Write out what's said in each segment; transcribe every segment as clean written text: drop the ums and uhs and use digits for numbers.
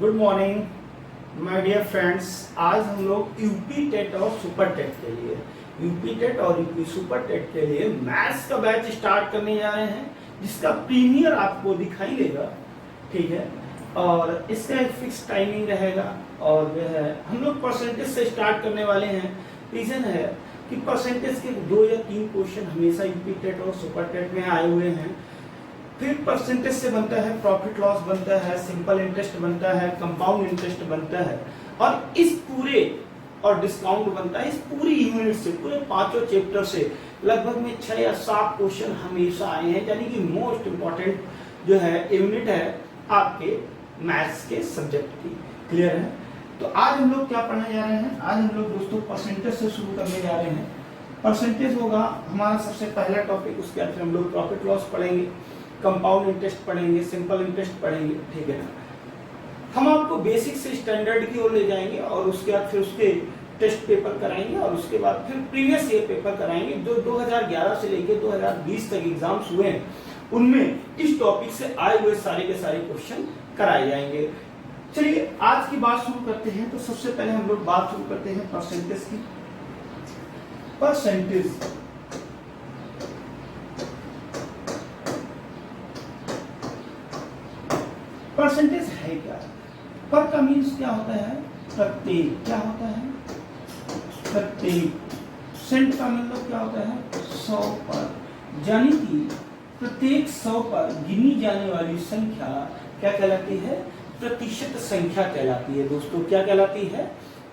Good morning my dear friends. आज हम लोग यूपी टेट और सुपर टेट के लिए यूपी टेट और यूपी सुपर टेट के लिए मैथ्स का बैच स्टार्ट करने जा रहे हैं, जिसका प्रीमियर आपको दिखाई देगा। ठीक है, और इसका एक फिक्स टाइमिंग रहेगा और जो है हम लोग परसेंटेज से स्टार्ट करने वाले हैं। रीजन है कि परसेंटेज के 2 या 3 क्वेश्चन हमेशा यूपी टेट और सुपर टेट में आए हुए हैं। फिर परसेंटेज से बनता है प्रॉफिट लॉस बनता है, सिंपल इंटरेस्ट बनता है, कंपाउंड इंटरेस्ट बनता है, और इस पूरे और डिस्काउंट बनता है। इस पूरी यूनिट से, पूरे 5 चैप्टर से लगभग में 6 या 7 क्वेश्चन हमेशा आए हैं, यानी कि मोस्ट इंपॉर्टेंट जो है यूनिट है आपके मैथ्स के सब्जेक्ट की। क्लियर है? तो आज हम लोग क्या पढ़ने जा रहे हैं? आज हम लोग दोस्तों परसेंटेज से शुरू करने जा रहे हैं। परसेंटेज होगा हमारा सबसे पहला टॉपिक, उसके बाद हम लोग प्रॉफिट लॉस पढ़ेंगे, कंपाउंड इंटरेस्ट पढ़ेंगे, सिंपल इंटरेस्ट पढ़ेंगे। ठीक है ना? हम आपको बेसिक से स्टैंडर्ड की ओर ले जाएंगे और उसके बाद फिर उसके टेस्ट पेपर कराएंगे और उसके बाद फिर प्रीवियस ईयर पेपर कराएंगे। जो 2011 से लेकर 2020 तक एग्जाम्स हुए हैं, उनमें इस टॉपिक से आए हुए सारे के सारे क्वेश्चन कराए जाएंगे। चलिए आज की बात शुरू करते हैं। तो सबसे पहले हम लोग बात शुरू करते हैं परसेंटेज की। परसेंटेज है क्या? पर का मीन्स क्या होता है? प्रत्येक। क्या होता है? प्रत्येक। सेंट का मतलब क्या होता है? 100 पर। यानी कि प्रत्येक 100 पर गिनी जाने वाली संख्या क्या कहलाती है? प्रतिशत संख्या कहलाती है। दोस्तों क्या कहलाती है?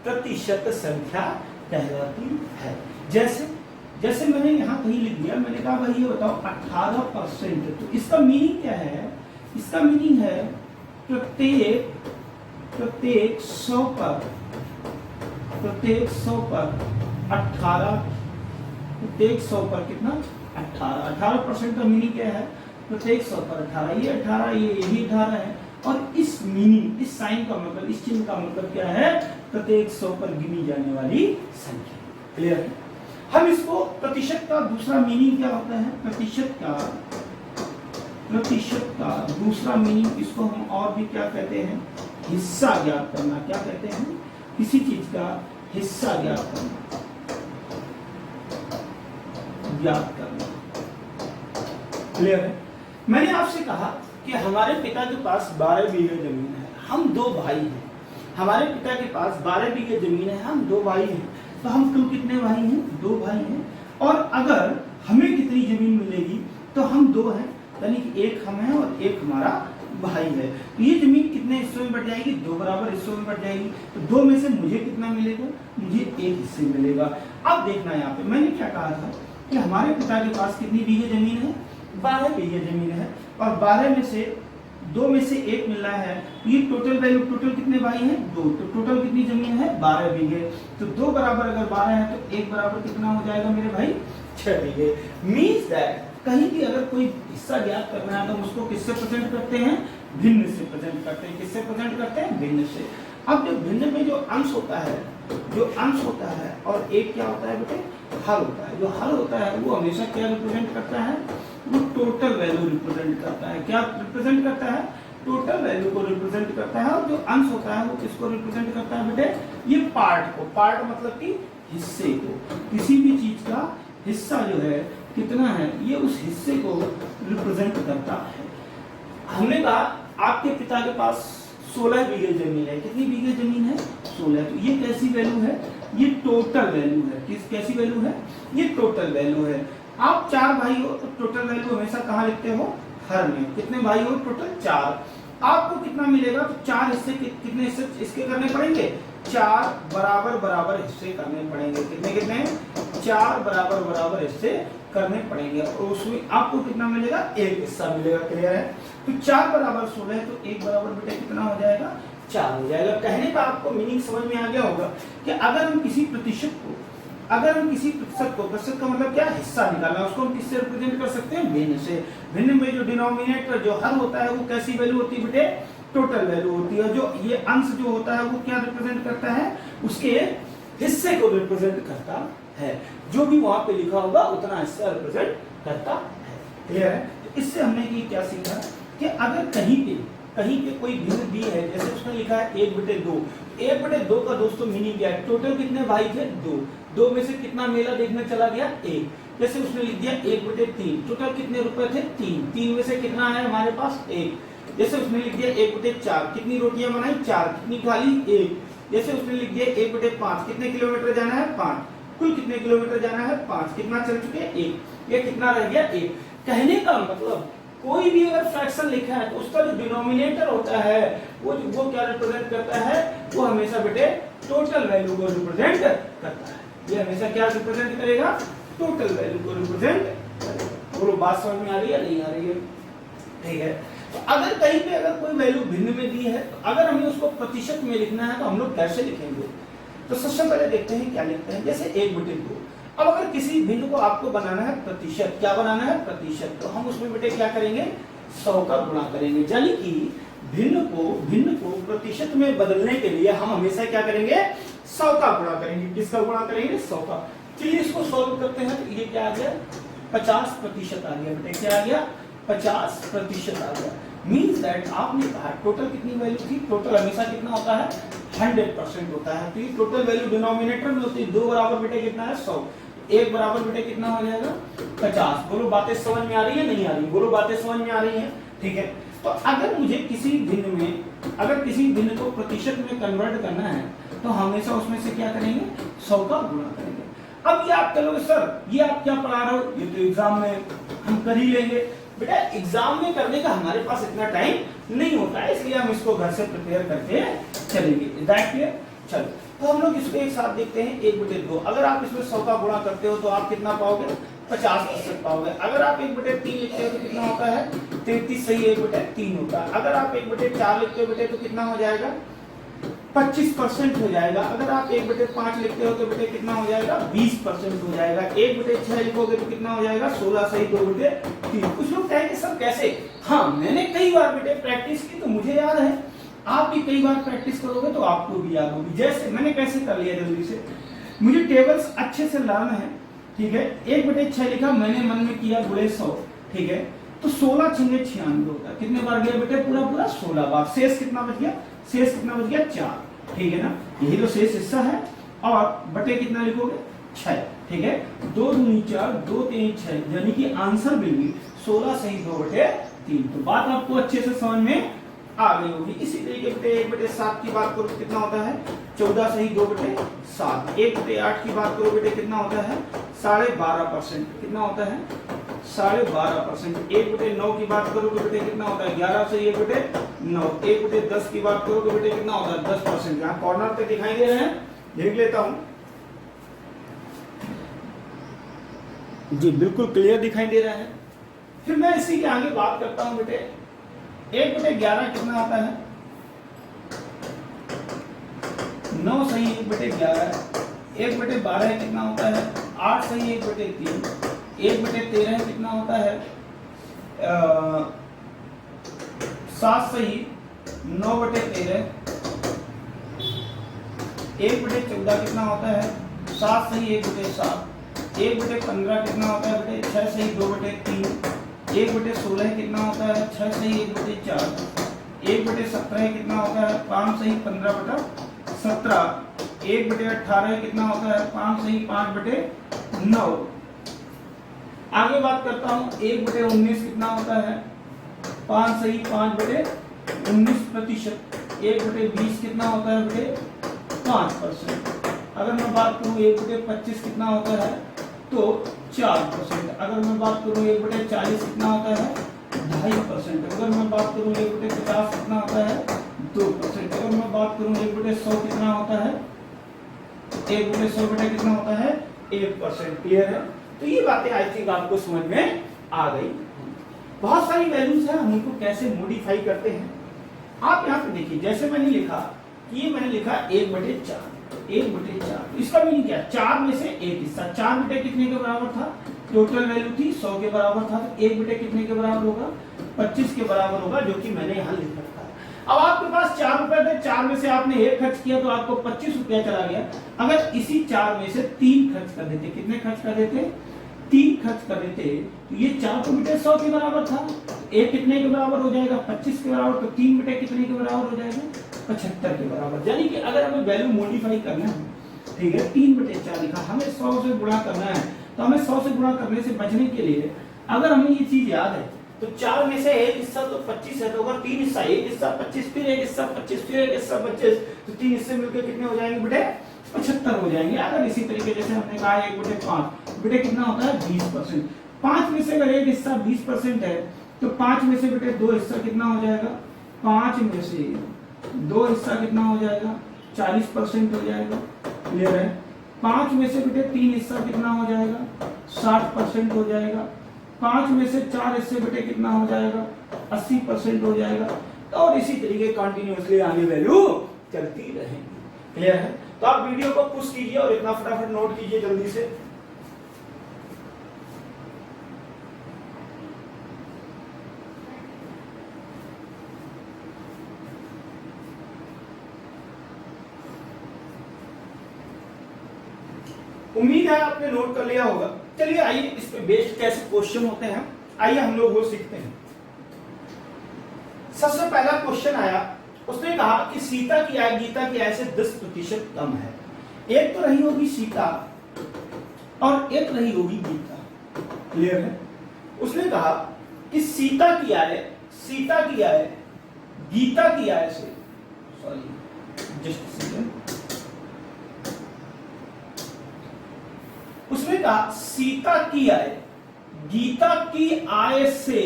प्रतिशत संख्या कहलाती है। जैसे मैंने यहाँ कहीं लिख दिया, मैंने कहा भाई ये बताओ 18%। तो इसका मीनिंग क्या है? इसका मीनिंग है प्रत्येक 100 पर 18, प्रत्येक 100 पर कितना? 18% का मीनिंग क्या है? प्रत्येक 100 पर 18। ये 18, ये यही 18 है। और इस मीनिंग, इस साइन का मतलब, इस चिन्ह का मतलब क्या है? प्रत्येक 100 पर गिनी जाने वाली संख्या। क्लियर है? हम इसको प्रतिशत का दूसरा मीनिंग क्या होता है? प्रतिशत का दूसरा मीनिंग, इसको हम और भी क्या कहते हैं? हिस्सा ज्ञात करना। क्या कहते हैं? किसी चीज का हिस्सा ज्ञात करना। क्लियर है? मैंने आपसे कहा कि हमारे पिता के पास 12 बीघे जमीन है, हम 2 भाई हैं। हमारे पिता के पास 12 बीघे जमीन है, हम 2 भाई हैं। तो हम कुल कितने भाई हैं? 2 भाई हैं। और अगर हमें कितनी जमीन मिलेगी? तो हम 2 हैं, यानी कि एक हम हैं और एक हमारा भाई है। तो ये जमीन कितने हिस्सों में बट जाएगी? 2 बराबर हिस्सों में बट जाएगी। तो 2 में से मुझे कितना मिलेगा? मुझे 1 हिस्से मिलेगा। अब देखना यहाँ पे मैंने क्या कहा था कि हमारे पिता के पास कितनी बीघे जमीन है? 12 बीघे जमीन है, और 12 में से 2 में से 1 मिल रहा है। ये टोटल वैल्यू, टोटल कितने भाई हैं? 2। तो टोटल कितनी जमीन है? 12 बीघे। तो 2 बराबर अगर 12 है तो 1 बराबर कितना हो जाएगा मेरे भाई? 6 बीघे। मीन्स दैट कहीं भी अगर कोई हिस्सा ज्ञात करना है तो हम उसको किससे प्रेजेंट करते हैं? भिन्न से प्रेजेंट करते हैं। किससे प्रेजेंट करते हैं? भिन्न से। अब जो भिन्न में जो अंश होता है और एक क्या होता है बेटे? हल होता है। जो हल होता है वो हमेशा क्या रिप्रेजेंट करता है? वो टोटल वैल्यू रिप्रेजेंट करता है। क्या रिप्रेजेंट करता है? टोटल वैल्यू को रिप्रेजेंट करता है। और जो अंश होता है वो किसको रिप्रेजेंट करता है बेटे? ये पार्ट को। पार्ट मतलब कि हिस्से को। किसी भी चीज का हिस्सा जो है कितना है, ये उस हिस्से को रिप्रेजेंट करता है। हमने कहा आपके पिता के पास 16 बीघे जमीन है। कितनी बीघे जमीन है? 16। तो ये कैसी वैल्यू है? ये टोटल वैल्यू है। कैसी वैल्यू है? ये टोटल वैल्यू है। आप 4 भाई हो तो टोटल वैल्यू हमेशा कहाँ लिखते हो? हर में। कितने भाई हो? टोटल 4। आपको कितना मिलेगा? तो 4 हिस्से, कितने हिस्से इसके करने पड़ेंगे? 4 बराबर हिस्से करने पड़ेंगे। कितने? 4 बराबर हिस्से करने पड़ेंगे। और उसमें आपको कितना मिलेगा? 1 हिस्सा मिलेगा। क्लियर है? तो 4 बराबर 16 है, तो 1 बराबर बेटा कितना हो जाएगा? 4 हो जाएगा। कहने का आपको मीनिंग समझ में आ गया होगा कि अगर हम किसी प्रतिशत को, प्रतिशत का मतलब क्या? हिस्सा निकालना, उसको हम किससे रिप्रेजेंट कर सकते हैं? भिन्न से। भिन्न में जो डिनोमिनेटर, जो हर होता है, वो कैसी वैल्यू होती है बेटे? टोटल वैल्यू होती है। जो ये अंश जो होता है वो क्या रिप्रेजेंट करता है? उसके हिस्से को रिप्रेजेंट करता है। जो भी वहां पे लिखा होगा उतना हिस्सा रिप्रेजेंट करता है। क्लियर है? तो इससे हमने क्या सीखा कि अगर कहीं पे कोई भिन्न दी है, जैसे उसने लिखा है 1/2, 1/2 का दोस्तों मीनिंग क्या है, टोटल कितने भाई थे 2, 2 में से कितना मेला देखने चला गया 1, जैसे उसने लिख दिया 1/3, टोटल कितने रुपए थे 3, 3 में से कितना है हमारे पास 1, जैसे उसने लिख दिया 1/4, कितनी रोटियां बनाई 4, कितनी खाली 1, जैसे उसने लिख दिया 1/5, कितने किलोमीटर जाना है 5, कुल कितने किलोमीटर जाना है 5, कितना चल चुके 1, ये कितना रह गया 1। कहने का मतलब कोई भी अगर फ्रैक्शन लिखा है तो उसका जो डिनोमिनेटर होता है वो क्या रिप्रेजेंट करता है, वो हमेशा बेटे टोटल वैल्यू को रिप्रेजेंट करता है, ये हमेशा क्या रिप्रेजेंट करेगा, टोटल वैल्यू को रिप्रेजेंट करेगा। बोलो बात समझ में आ रही है नहीं आ रही है, ठीक है। तो अगर कहीं पे अगर कोई वैल्यू भिन्न में दी है, तो अगर हमें उसको प्रतिशत में लिखना है तो हम लोग कैसे लिखेंगे, तो सबसे पहले देखते हैं क्या लिखते हैं, जैसे 1/2। अब अगर किसी भिन्न को आपको बनाना है प्रतिशत, क्या बनाना है प्रतिशत, तो हम उसमें बेटे क्या करेंगे 100 का गुणा करेंगे, यानी कि भिन्न को प्रतिशत में बदलने के लिए हम हमेशा क्या करेंगे 100 का गुणा करेंगे, किसका गुणा करेंगे 100 का। चलिए इसको सॉल्व करते हैं, तो ये क्या आ गया 50% आ गया बेटे, क्या आ गया 50% आ गया। मीन्स दैट आपने कहा टोटल कितनी वैल्यू थी, टोटल हमेशा कितना होता है 100% होता है, तो ये टोटल वैल्यू डिनोमिनेटर में होती है, 2 बराबर बेटे कितना है 100, 1 बराबर बेटे कितना हो जाएगा 50। बोलो बातें समझ में आ रही है नहीं आ रही, बोलो बातें समझ में आ रही है, ठीक है। तो अगर मुझे किसी भिन्न में, अगर किसी भिन्न को प्रतिशत में कन्वर्ट करना है तो हमेशा उसमें से क्या करेंगे 100 का गुणा करेंगे। अब ये आप कहोगे सर ये आप क्या पढ़ा रहे हो, ये तो एग्जाम में हम कर ही लेंगे, बेटा एग्जाम में करने का हमारे पास इतना टाइम नहीं होता है, इसलिए हम इसको घर से प्रिपेयर करके चलेंगे, दैट क्लियर। चलो तो हम लोग इसको एक साथ देखते हैं 1/2, अगर आप इसमें 100 का गुणा करते हो तो आप कितना पाओगे 50% पाओगे। अगर आप 1/3 लिखते हो तो कितना होता है 33, सही 1/3 होता है। अगर आप 1/4 लिखते हो बेटे तो कितना हो जाएगा 25% हो जाएगा। अगर आप 1/5 लिखते हो तो बेटे कितना हो जाएगा 20% हो जाएगा। 1/6 लिखोगे तो कितना हो जाएगा 16, सही 2/3। कुछ लोग कहेंगे सर कैसे, हाँ मैंने कई बार बेटे प्रैक्टिस की तो मुझे याद है, आप भी कई बार प्रैक्टिस करोगे तो आपको भी याद होगी। जैसे मैंने कैसे कर लिया जल्दी से, मुझे टेबल्स अच्छे से लाना है, ठीक है। 1/6 लिखा, मैंने मन में किया गुणे 100, ठीक है। तो 16 × 96 होता है, कितने बार गया बेटे पूरा 16 बार। शेष कितना बच गया, शेष कितना बच गया 4, ठीक है ना, यही तो शेष हिस्सा है। और बटे कितना लिखोगे 6, ठीक है। 2 दूनी 4, 2 3 6, यानी कि आंसर विल बी 16 सही 2/3। तो बात आपको अच्छे से समझ में आ गई होगी। इसी तरीके बेटे 1/7 की बात करो कितना होता है 14 सही 2/7। 1/8 की बात करो बेटे कितना होता है 12.5%, कितना होता है 12.5%। 1/9 की बात करो तो बेटे कितना होता है 11 सही 1/9। 1/10 की बात करो तो बेटे कितना होता है 10%। यहाँ कॉर्नर पे दिखाई दे रहे हैं, देख लेता हूँ जी, बिल्कुल क्लियर दिखाई दे रहा है। फिर मैं इसी के आगे बात करता हूँ बेटे 1/11 कितना आता है 9 सही 1/11। 1/12 कितना होता है 8 सही 1/3। 1/13 कितना होता है 7 सही 9/13। 1/14 कितना होता है 7 सही 1/7। 1/15 कितना होता है बेटे 6 सही 2/3। 1/16 कितना होता है 6 सही 1/4। 1/17 कितना होता है 5 सही 15/17। 1/18 कितना होता है 5 सही 5/9। आगे बात करता हूँ 1/19 कितना होता है 5 सही 5/19%। 1/20 कितना होता है बेटे 5%। अगर मैं बात करूँ 1/25 कितना होता है तो 4%। अगर मैं बात करूँ 1/40 कितना होता है 2.5%। अगर मैं बात करूँ 1/50 कितना होता है 2%। अगर मैं बात करूँ 1/100 कितना होता है 1/100 बेटा कितना होता है 1%। क्लियर है। तो ये बातें आई थिंक आपको समझ में आ गई। बहुत सारी वैल्यूज है, हम उनको कैसे मॉडिफाई करते हैं आप यहाँ पे देखिए। जैसे मैंने लिखा कि ये मैंने लिखा 1/4, 1/4 इसका मीनिंग क्या, 4 में से एक हिस्सा। 4 बेटे कितने के बराबर था, टोटल वैल्यू थी 100 के बराबर था, तो 1 बेटे कितने के बराबर होगा 25 के बराबर होगा, जो कि मैंने यहाँ लिख रखा है। अब आपके पास 4 रुपए थे, 4 में से आपने 1 खर्च किया तो आपको 25 रुपया चला गया। अगर इसी 4 में से 3 खर्च कर देते, कितने खर्च कर देते 3 खर्च कर देते, तो ये 4 तो बेटे 100 के बराबर था, एक कितने के बराबर हो जाएगा 25 के बराबर, तो 3 बटे कितने के बराबर हो जाएगा 75 के बराबर। यानी कि अगर हमें वैल्यू मॉडिफाई करना है, ठीक है, 3/4 लिखा, हमें 100 से गुणा करना है, तो हमें 100 से गुणा करने से बचने के लिए अगर हमें ये चीज याद है तो 4 में से एक हिस्सा तो 25 है, तो अगर 3 हिस्सा, एक हिस्सा 25, फिर एक हिस्सा 25, फिर एक हिस्सा 25, तो 3 हिस्से मिलकर कितने हो जाएंगे बेटे 75 हो जाएंगे। अगर इसी तरीके जैसे हमने कहा 1/5 बेटे कितना होता है 20%। 5 में से अगर एक हिस्सा 20% है तो 5 में से बेटे 2 हिस्सा कितना हो जाएगा, 5 में से 2 हिस्सा कितना हो जाएगा 40% हो जाएगा। क्लियर है। 5 में से बेटे 3 हिस्सा कितना हो जाएगा 60% हो जाएगा। 5 में से 4 हिस्से बेटे कितना हो जाएगा 80% हो जाएगा। और इसी तरीके कंटिन्यूअसली आगे वैल्यू चलती रहेगी। क्लियर है। तो आप वीडियो को पुश कीजिए और इतना फटाफट नोट कीजिए जल्दी से। उम्मीद है आपने नोट कर लिया होगा। चलिए आइए इस पे बेस्ड कैसे क्वेश्चन होते हैं, आइए हम लोग वो सीखते हैं। सबसे पहला क्वेश्चन आया, उसने कहा कि सीता की आय गीता की आय से 10% कम है। एक तो रही होगी सीता और एक रही होगी गीता। क्लियर है। उसने कहा कि सीता की आय गीता की आय से, सॉरी जस्ट सेकंड, उसने कहा सीता की आय गीता की आय से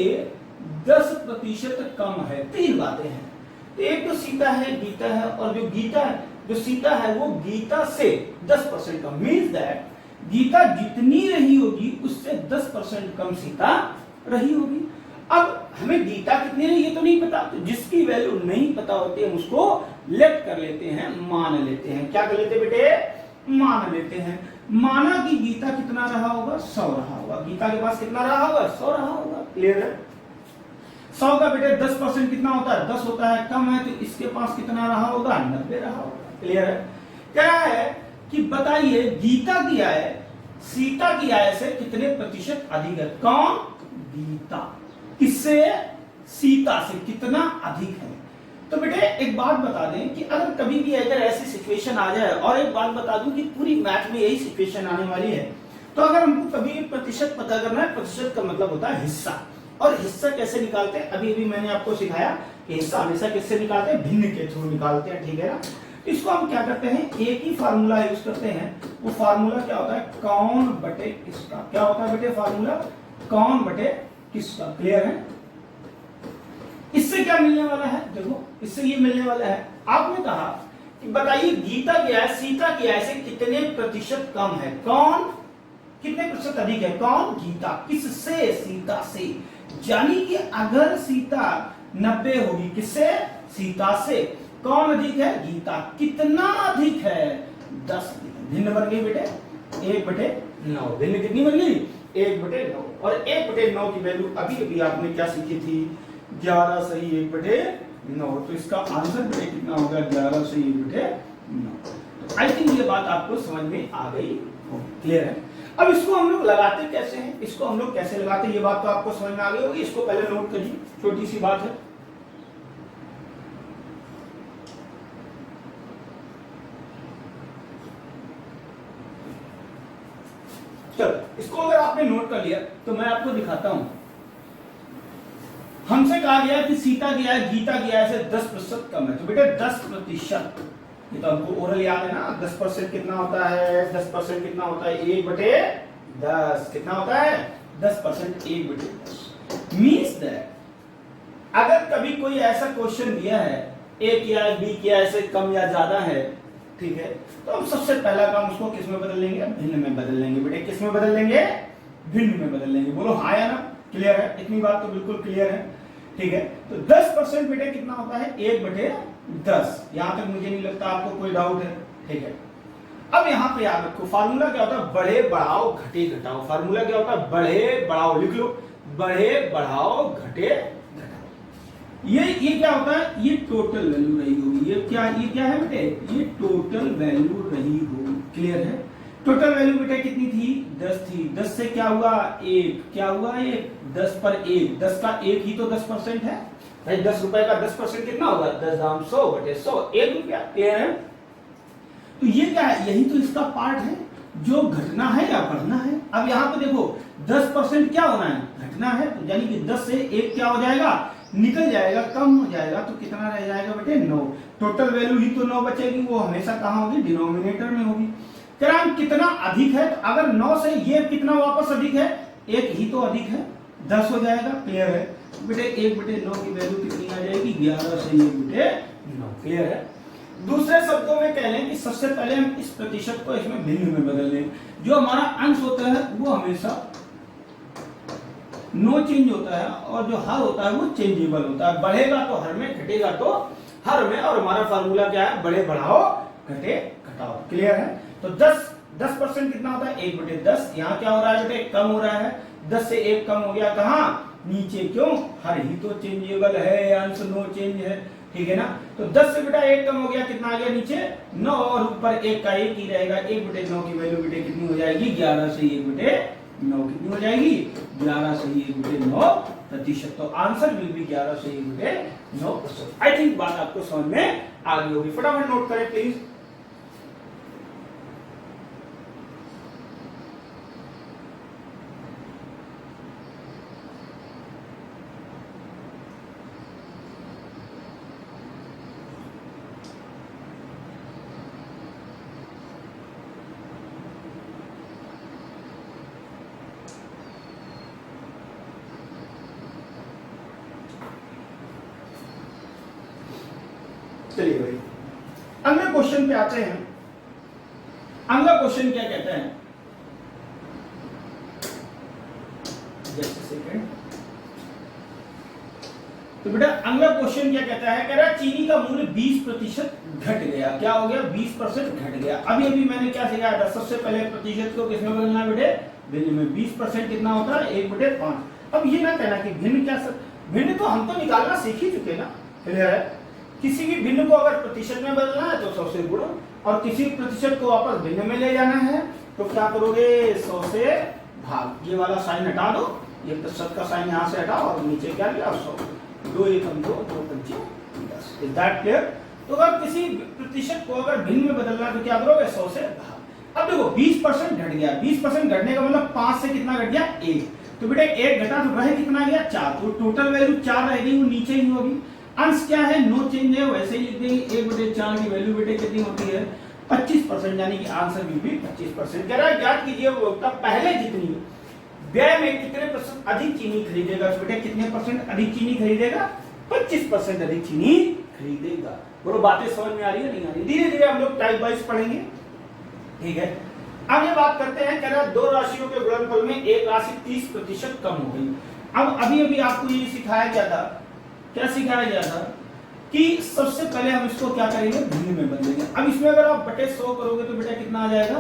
10% कम है। 3 बातें हैं, एक तो सीता है, गीता है, और जो सीता है वो गीता से 10% कम, मीन्स दैट गीता जितनी रही होगी उससे 10% कम सीता रही होगी। अब हमें गीता कितनी रही ये तो नहीं पता, तो जिसकी वैल्यू नहीं पता होती है उसको लेट कर लेते हैं, मान लेते हैं। क्या कर लेते बेटे, मान लेते हैं। माना कि गीता कितना रहा होगा 100 रहा होगा, गीता के पास कितना रहा होगा 100 रहा होगा। क्लियर है। 100 का बेटे 10% कितना होता है 10 होता है, कम है, तो इसके पास कितना रहा होगा 90 रहा होगा। क्लियर है। क्या है कि बताइए गीता की आय सीता की आय से कितने प्रतिशत अधिक है। कौन, गीता, किससे, सीता से कितना अधिक है। तो बेटे एक बात बता दें कि अगर कभी भी अगर ऐसी सिचुएशन आ जाए, और एक बात बता दूं कि पूरी मैथ में यही सिचुएशन आने वाली है, तो अगर हमको कभी प्रतिशत पता करना है, प्रतिशत का मतलब होता है हिस्सा, और हिस्सा कैसे निकालते हैं अभी मैंने आपको सिखाया कि हिस्सा हमेशा किससे निकालते हैं, भिन्न के थ्रू निकालते हैं। ठीक है ना। इसको हम क्या करते हैं, एक ही फार्मूला यूज करते हैं। वो फार्मूला क्या होता है, कौन बटे किसका। क्या होता है बेटे फार्मूला, कौन बटे किसका। क्लियर है। इससे क्या मिलने वाला है, देखो इससे ये मिलने वाला है, आपने कहा कि बताइए गीता की आय सीता की आय से कितने प्रतिशत कम है। कौन कितने प्रतिशत अधिक है, कौन, गीता, किससे, सीता से। यानी कि अगर सीता 90 होगी किससे, सीता से, कौन अधिक है, गीता, कितना अधिक है 10। भिन्न बन गई बेटे 1/9। भिन्न कितनी बन गई 1/9, और 1/9 की वैल्यू अभी अभी आपने क्या सीखी थी 11 सही 1/9। तो इसका आंसर बेटे कितना होगा 11 सही 1/9। आई थिंक ये बात आपको समझ में आ गई होगी। क्लियर है। अब इसको हम लोग लगाते कैसे हैं, इसको हम लोग कैसे लगाते हैं ये बात तो आपको समझ में आ गई होगी। इसको पहले नोट करिए, छोटी सी बात है। चलो इसको अगर आपने नोट कर लिया तो मैं आपको दिखाता हूं। हमसे कहा गया कि सीता की आय गीता की आय से 10% कम है, तो बेटे 10%, ये तो हमको ओरल याद है ना। 10% कितना होता है, 10% कितना होता है 1/10। कितना होता है 10% 1/10। मीन्स दैट अगर कभी कोई ऐसा क्वेश्चन दिया है ए की आय बी की आय से कम या ज्यादा है, ठीक है, तो हम सबसे पहला काम उसको किस में बदल लेंगे, भिन्न में बदल लेंगे। बेटे किस में बदल लेंगे, भिन्न में बदल लेंगे। बोलो हाँ या ना। क्लियर है, इतनी बात तो बिल्कुल क्लियर है। ठीक है। तो 10% बेटे कितना होता है 1/10। यहां तक मुझे नहीं लगता आपको कोई डाउट है। ठीक है। अब यहां पे याद रखो फार्मूला क्या होता है, बढ़े बढ़ाओ घटे घटाओ। फार्मूला क्या होता है, बढ़े बढ़ाओ, लिख लो, बढ़े बढ़ाओ घटे घटाओ। ये क्या होता है, ये टोटल वैल्यू रही होगी। ये क्या है बेटे, ये टोटल वैल्यू रही होगी। क्लियर है। टोटल वैल्यू बेटा कितनी थी 10 थी। 10 से क्या हुआ 1, क्या हुआ 1, 10 पर 1, 10 का 1 ही तो 10% है भाई। 10 रुपए का 10% कितना होगा 10 दाम 100 बटे 100 1 रुपया। क्लियर है। तो ये क्या है, यही तो इसका पार्ट है जो घटना है या बढ़ना है। अब यहाँ पे देखो 10% क्या होना है घटना है, तो यानी कि 10 से 1 क्या हो जाएगा निकल जाएगा, कम हो जाएगा, तो कितना रह जाएगा बेटे 9। टोटल वैल्यू ही तो 9 बचेगी, वो हमेशा कहाँ होगी डिनोमिनेटर में होगी। कराम कितना अधिक है, तो अगर 9 से ये कितना वापस अधिक है 1 ही तो अधिक है 10 हो जाएगा। क्लियर है बेटे 1 बटे 9 की वैल्यू कितनी आ जाएगी 11 से 1 बटे 9। क्लियर है। दूसरे शब्दों में कह लें कि सबसे पहले हम इस प्रतिशत को इसमें भिन्न में बदल लें। जो हमारा अंश होता है वो हमेशा नो चेंज होता है और जो हर होता है वो चेंजेबल होता है। बढ़ेगा तो हर में, घटेगा तो हर में, और हमारा फार्मूला क्या है बढ़े बढ़ाओ घटे घटाओ। क्लियर है। तो 10% कितना होता है 1 बटे 10। यहाँ क्या हो रहा है बेटे कम हो रहा है, 10 से 1 कम हो गया कहाँ नीचे, क्यों हर ही तो चेंजेबल है, अंश नो चेंज है। ठीक है ना। तो 10 से बेटा 1 कम हो गया, कितना आ गया नीचे 9, और ऊपर 1 का 1 ही रहेगा। 1 बटे 9 की वैल्यू बेटे कितनी हो जाएगी 11 से 1 बटे 9 कितनी हो जाएगी 11 से 1 बटे 9%। तो आंसर विल बी 11 से 1 बटे 9%। आई थिंक बात आपको समझ में आ गई होगी। फटाफट नोट करें प्लीज। चलिए भाई अगले क्वेश्चन पे आते हैं। अगला क्वेश्चन क्या कहता है, जस्ट अ सेकंड। तो बेटा अगला क्वेश्चन क्या कहता है, कह रहा है चीनी का मूल्य 20% घट गया। क्या हो गया 20% घट गया। अभी अभी मैंने क्या सिखाया था, सबसे पहले प्रतिशत को किसमें बदलना बेटे भिन्न में। 20% कितना होता है 1 बटे 5। अब ये ना कहना कि भिन्न क्या भिन्न तो हम तो निकालना सीख ही चुके ना। क्लियर है। किसी भी भिन्न को अगर प्रतिशत में बदलना है तो 100 से गुणा, और किसी प्रतिशत को वापस भिन्न में ले जाना है तो क्या करोगे 100 से भाग। ये वाला साइन हटा दो, ये प्रतिशत का साइन यहाँ से हटाओ और नीचे क्या लिया 100। 2 एकम 2, 2 पंचे 10। Is that clear. तो अगर किसी प्रतिशत को अगर भिन्न में बदलना है तो क्या करोगे 100 से भाग। अब देखो 20% घट गया, 20% घटने का मतलब 5 से कितना घट गया 1। तो बेटा 1 घटा तो रहे कितना गया 4। तो टोटल वैल्यू 4 रहेगी, वो नीचे ही होगी। अंश क्या है नो चेंज है, वैसे ही लिख देंगे। 1 बटे 4 की वैल्यू बेटे कितनी होती है 25%, यानी कि आंसर भी 25%। कह रहा है ज्ञात कीजिए उपभोक्ता पहले जितनी व्यय में कितने % अधिक चीनी खरीदेगा। तो बेटे कितने % अधिक चीनी खरीदेगा 25% अधिक चीनी खरीदेगा। बोलो बातें समझ में आ रही है नहीं आ रही। धीरे धीरे हम लोग टाइप वाइज पढ़ेंगे। ठीक है। अब ये बात करते हैं, कह रहा है 2 राशियों के गुणनफल में एक राशि 30% कम हो गई। अब अभी अभी आपको ये सिखाया गया था, क्या सिखाया गया था कि सबसे पहले हम इसको क्या करेंगे भिन्न में बदलेंगे। अब इसमें अगर आप बटे 100 करोगे तो बेटा कितना आ जाएगा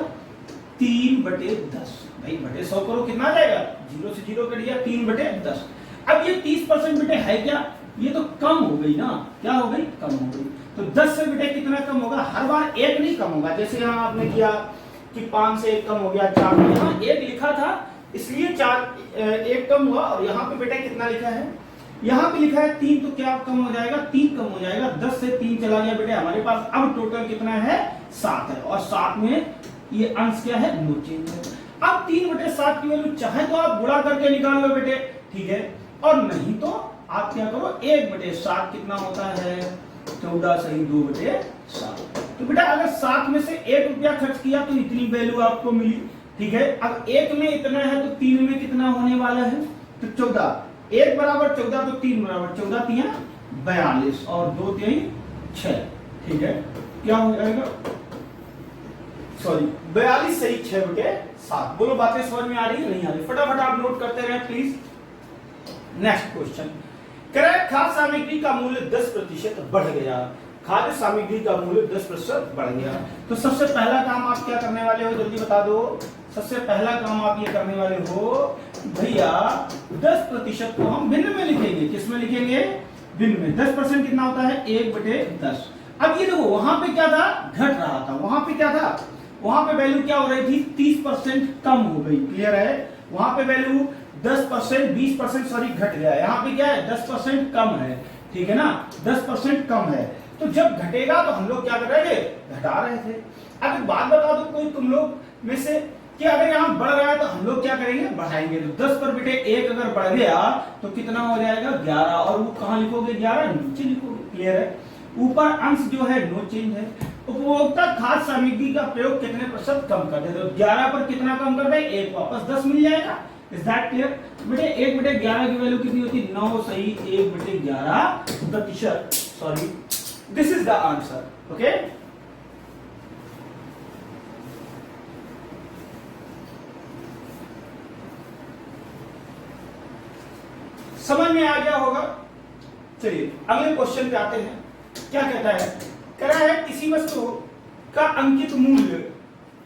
3 बटे 10। भाई बटे 100 करो कितना आ जाएगा 0 से 0 कट गया 3 बटे 10। अब ये 30% बेटे है क्या, ये तो कम हो गई ना। क्या हो गई कम हो गई। तो 10 से बेटे कितना कम होगा, हर बार 1 नहीं कम होगा। जैसे यहाँ आपने किया कि 5 से 1 कम हो गया 4, यहाँ 1 लिखा था इसलिए 1 कम हुआ। और यहाँ पे बेटा कितना लिखा है, यहाँ पे लिखा है 3, तो क्या कम हो जाएगा 3 कम हो जाएगा। 10 से 3 चला गया बेटे हमारे पास। अब टोटल कितना है 7 है, और 7 में ये अंश क्या है नो चेंज है। अब 3 बटे 7 की वैल्यू चाहे तो आप गुणा करके निकाल लो बेटे, ठीक है, और नहीं तो आप क्या करो 1 बटे 7 कितना होता है 14 सही 2 बटे 7। तो बेटा अगर 7 में से 1 रुपया खर्च किया तो इतनी वैल्यू आपको मिली। ठीक है। अब 1 में इतना है तो 3 में कितना होने वाला है, तो 14। 1 बराबर 14 तो 3 बराबर 14 3 42 और 2 3 6। ठीक है। क्या हो जाएगा सॉरी 42 सही 6 बटे 7। बोलो बातें समझ में आ रही है नहीं आ रही। फटाफट आप नोट करते रहे प्लीज। नेक्स्ट क्वेश्चन कह रहा है खाद्य सामग्री का मूल्य 10% बढ़ गया। खाद्य सामग्री का मूल्य 10% बढ़ गया। तो सबसे पहला काम आप क्या करने वाले हो जल्दी बता दो। सबसे पहला काम आप ये करने वाले हो भैया 10% को हम भिन्न में लिखेंगे। किसमें लिखेंगे भिन्न में। 10% कितना होता है 1 बटे 10। अब ये देखो वहां पे क्या था घट रहा था, वहां पे क्या था वहां पे वैल्यू क्या हो रही थी, 30% कम हो गई। क्लियर है, वहां पे वैल्यू 10% 20% सॉरी घट गया, यहाँ पे क्या है 10% कम है। ठीक है ना, 10% कम है। तो जब घटेगा तो हम लोग क्या कर रहे थे, घटा रहे थे। अब एक बात बता दो कोई तुम लोग में से कि अगर यहाँ बढ़ रहा है तो हम लोग क्या करेंगे, बढ़ाएंगे। तो 10 पर बेटे 1 अगर बढ़ गया तो कितना हो जाएगा 11, और वो कहाँ लिखोगे 11 नीचे लिखोगे। क्लियर है, ऊपर अंश जो है नो चेंज है। उपभोक्ता खाद्य सामग्री का प्रयोग कितने प्रतिशत कम कर दे, तो 11 पर कितना कम कर दे, 1 वापस 10 मिल जाएगा। इज दैट क्लियर बेटे, 1/11 की वैल्यू कितनी होती है 9 सही 1/11%। Sorry, this is the answer. Okay, समझ में आ गया होगा। चलिए अगले क्वेश्चन पे आते हैं। क्या कहता है, कह रहा है किसी वस्तु का अंकित मूल्य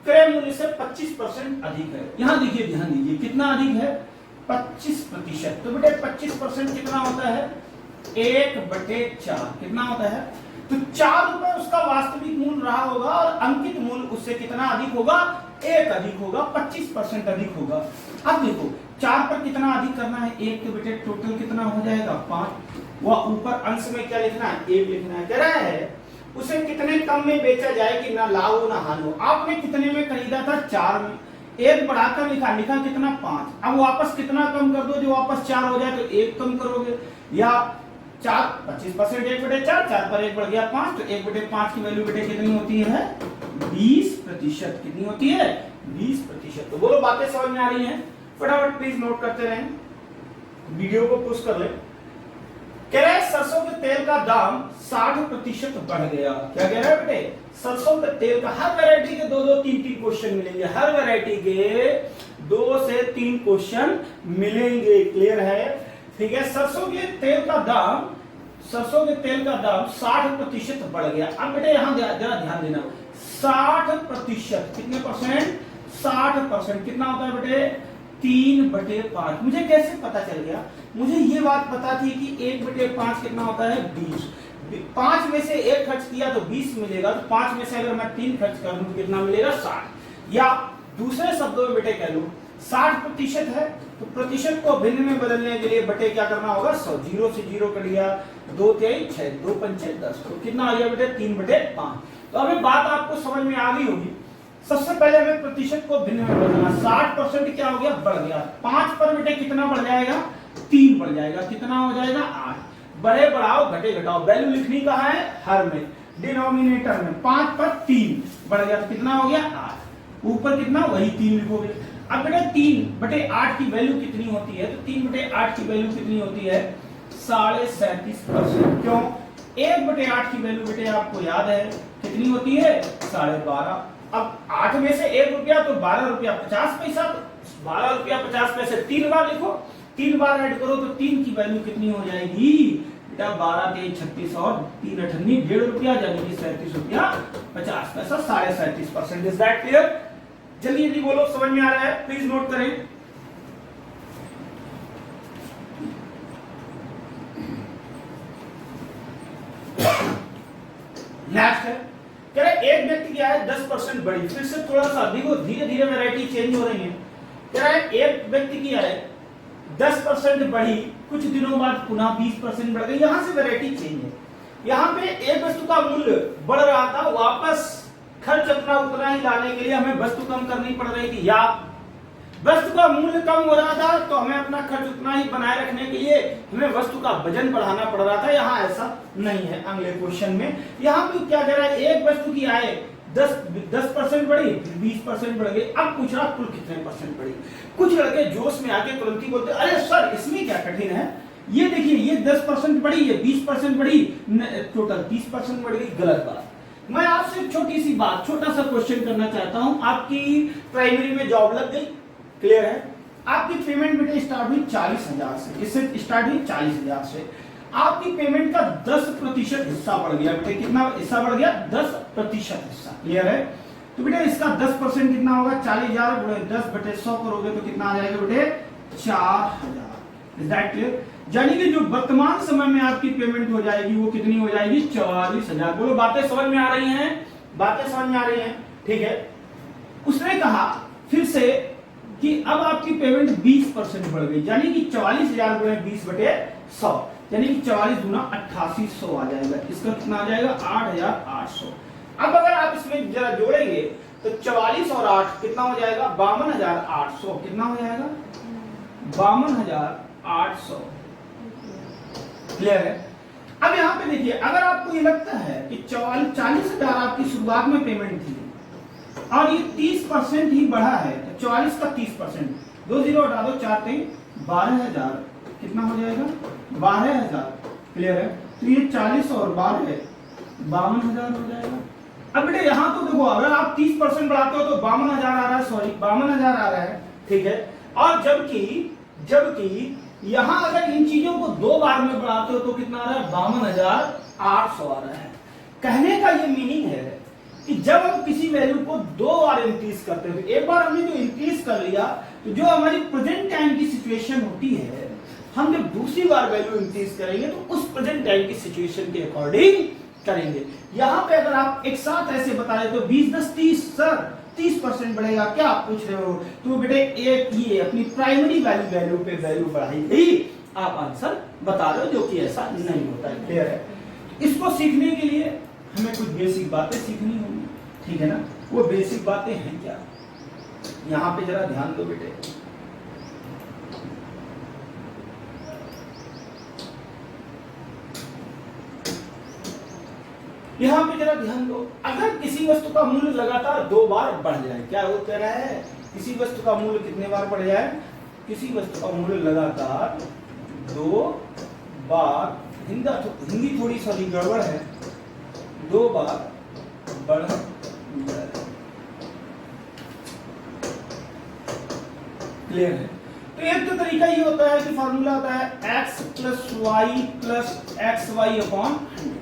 क्रय मूल्य से 25% अधिक है। यहां देखिए, ध्यान दीजिए, कितना अधिक है 25%। तो बेटे 25% कितना होता है 1/4, कितना होता है, तो 4 रुपए उसका वास्तविक मूल्य रहा होगा और अंकित मूल्य उससे कितना अधिक होगा, 1 अधिक होगा, 25% अधिक होगा। अब देखो 4 पर कितना अधिक करना है, 1 के बेटे टोटल कितना हो जाएगा 5, वह ऊपर अंश में क्या लिखना है 1 लिखना है। कह रहा है उसे कितने कम में बेचा जाए कि ना लाभ हो ना हानि हो। आपने कितने में खरीदा था 4 में, 1 बढ़ाकर लिखा कितना 5, अब वापस कितना कम कर दो, जो वापस 4 हो जाए तो 1 कम करोगे, या 4 25% 1/4, 4 पर 1 बढ़ गया 5, तो 1/5 की वैल्यू बेटे कितनी होती है 20%। कितनी होती है 20%। तो बोलो बातें समझ में आ रही हैं, फटाफट प्लीज नोट करते रहें, वीडियो को पुश कर ले। कह रहा है सरसों के तेल का दाम 60% बढ़ गया। क्या कह रहा है बेटे, सरसों के तेल का, हर वैरायटी के 2-2 3-3 क्वेश्चन मिलेंगे, हर वैरायटी के 2 से 3 क्वेश्चन मिलेंगे। क्लियर है, ठीक है। सरसों के तेल का दाम 60% बढ़ गया। अब बेटे यहां जरा ध्यान देना, 60% कितने परसेंट, 60% कितना होता है बेटे 3/5। मुझे कैसे पता चल गया, मुझे ये बात पता थी कि 1/5 कितना होता है 20, 5 में से 1 खर्च किया तो 20 मिलेगा, तो 5 में से अगर मैं 3 खर्च कर दूं तो कितना मिलेगा 60। या दूसरे शब्दों में बेटे कह लो 60% है, तो प्रतिशत को भिन्न में बदलने के लिए बटे क्या करना होगा 100, 0 से 0 कट गया, 2 3 6, 2 5 10, तो कितना आ गया बेटे 3/5। तो अभी बात आपको समझ में आ गई होगी। सबसे पहले हमें प्रतिशत को भिन्न में बदलना, 60% क्या हो गया बढ़ गया, 5 पर बेटे कितना बढ़ जाएगा 3 बढ़ जाएगा, कितना हो जाएगा 8। बड़े बढ़ाओ घटे घटाओ, वैल्यू लिखनी कहाँ है हर में, डिनोमिनेटर में। 5 पर 3 बढ़ गया तो कितना हो गया 8, ऊपर कितना वही 3 लिखोगे। अब बेटा 3/8 की वैल्यू कितनी होती है, तो 3/8 की वैल्यू कितनी होती है 37.5%। क्यों, 1/8 की वैल्यू बेटे आपको याद है कितनी होती है 12.5। अब 8 में से 1 रुपया तो 12 रुपया 50 पैसा, 12 रुपया 50 पैसे 3 बार लिखो, 3 बार ऐड करो तो 3 की वैल्यू कितनी हो जाएगी बेटा 12 3 36 और 3 अठन्नी 1.5 रुपया, यानी कि 37 रुपया 50 पैसा, 37.5%। Is that clear? जल्दी जल्दी बोलो, समझ में आ रहा है, प्लीज नोट करें। नेक्स्ट है, कह रहे एक व्यक्ति क्या है 10% बढ़ी, फिर से थोड़ा सा देखो धीरे धीरे वैरायटी चेंज हो रही है। कह रहा है एक व्यक्ति की है 10% बढ़ी, कुछ दिनों बाद पुनः 20% बढ़ गई, यहां से वैरायटी चेंज है। यहां पे एक वस्तु का मूल्य बढ़ रहा था, वापस खर्च अपना उतना ही लाने के लिए हमें वस्तु कम करनी पड़ रही थी, या वस्तु का मूल्य कम हो रहा था तो हमें अपना खर्च उतना ही बनाए रखने के लिए हमें वस्तु का वजन बढ़ाना पड़ रहा था। यहाँ ऐसा नहीं है। अगले क्वेश्चन में यहाँ पे क्या कह रहा है, एक वस्तु की आय 10% बढ़ी, 20% बढ़ गई। अब पूछ रहा कुल कितने परसेंट बढ़ी। कुछ लड़के जोश में आके तुरंत ही बोलते अरे सर इसमें क्या कठिन है, ये देखिए ये 10% बढ़ी, ये 20% बढ़ी, टोटल 30% बढ़ गई। गलत बात। मैं आपसे छोटी सी बात, छोटा सा क्वेश्चन करना चाहता हूं। आपकी प्राइमरी में जॉब लग गई, क्लियर है, आपकी पेमेंट बेटे स्टार्ट हुई 40,000 से, इससे स्टार्ट हुई 40,000 से, आपकी पेमेंट का 10% हिस्सा बढ़ गया बेटे, कितना हिस्सा बढ़ गया 10% हिस्सा, क्लियर है। तो बेटे इसका 10% कितना होगा 40,000 गुणे 10/100 करोगे तो कितना आ जाएगा बेटे 4,000। Is that clear? यानी कि जो वर्तमान समय में आपकी पेमेंट हो जाएगी वो कितनी हो जाएगी 44,000। बोलो बातें समझ में आ रही हैं, बातें समझ में आ रही हैं, ठीक है। उसने कहा फिर से कि अब आपकी पेमेंट 20% बढ़ गई, यानी कि 44,000 गुणे 20/100, यानी कि 44 गुना 8800 आ जाएगा। इसका कितना आ जाएगा 8,800। अब अगर आप इसमें जरा जोड़ेंगे तो 44 और 8 कितना हो जाएगा 52,800। कितना हो जाएगा 52,800। क्लियर है। अब यहाँ पे देखिए, अगर आपको ये लगता है कि 40,000 आपकी शुरुआत में पेमेंट थी और ये 30% ही बढ़ा है, तो 44 का 30%, 2 जीरो हटा दो, 4 3 12,000, कितना हो जाएगा 12,000। क्लियर है। तो ये 40 और 12 52,000 हो जाएगा। अब बेटे यहाँ तो देखो, अगर आप 30% बढ़ाते हो तो 52,000 आ रहा है, सॉरी 52,000 आ रहा है, ठीक है। और जबकि यहाँ अगर इन चीजों को 2 बार में बढ़ाते हो तो कितना आ रहा है 52,800 आ रहा है। कहने का ये मीनिंग है कि जब हम किसी वैल्यू को 2 बार इंक्रीज करते हैं, एक बार हमने जो इंक्रीज कर लिया, तो जो हमारी प्रेजेंट टाइम की सिचुएशन होती है, हम जब दूसरी बार वैल्यू इंक्रीज करेंगे तो उस प्रेजेंट टाइम की सिचुएशन के अकॉर्डिंग करेंगे। यहाँ पे अगर आप एक साथ ऐसे बता रहे तो 20 10 30 सर 30% बढ़ेगा, क्या आप पूछ रहे हो? तो बेटे एक ये अपनी प्राइमरी वैल्यू पे वैल्यू बढ़ाई गई, आप आंसर बता रहे हो, जो कि ऐसा नहीं होता है। क्लियर है। इसको सीखने के लिए हमें कुछ बेसिक बातें सीखनी होंगी, ठीक है ना। वो बेसिक बातें हैं क्या, यहाँ पे जरा ध्यान दो बेटे। यहाँ पे जरा ध्यान दो, अगर किसी वस्तु का मूल्य लगातार 2 बार बढ़ जाए, क्या वो कह रहा है किसी वस्तु का मूल्य कितने बार बढ़ जाए, किसी वस्तु का मूल्य लगातार 2 बार, हिंदी थोड़ी सी गड़बड़ है, 2 बार बढ़ जाए। क्लियर है। तो एक तो तरीका ये होता है कि फॉर्मूला होता है x + y + xy अपॉन 100।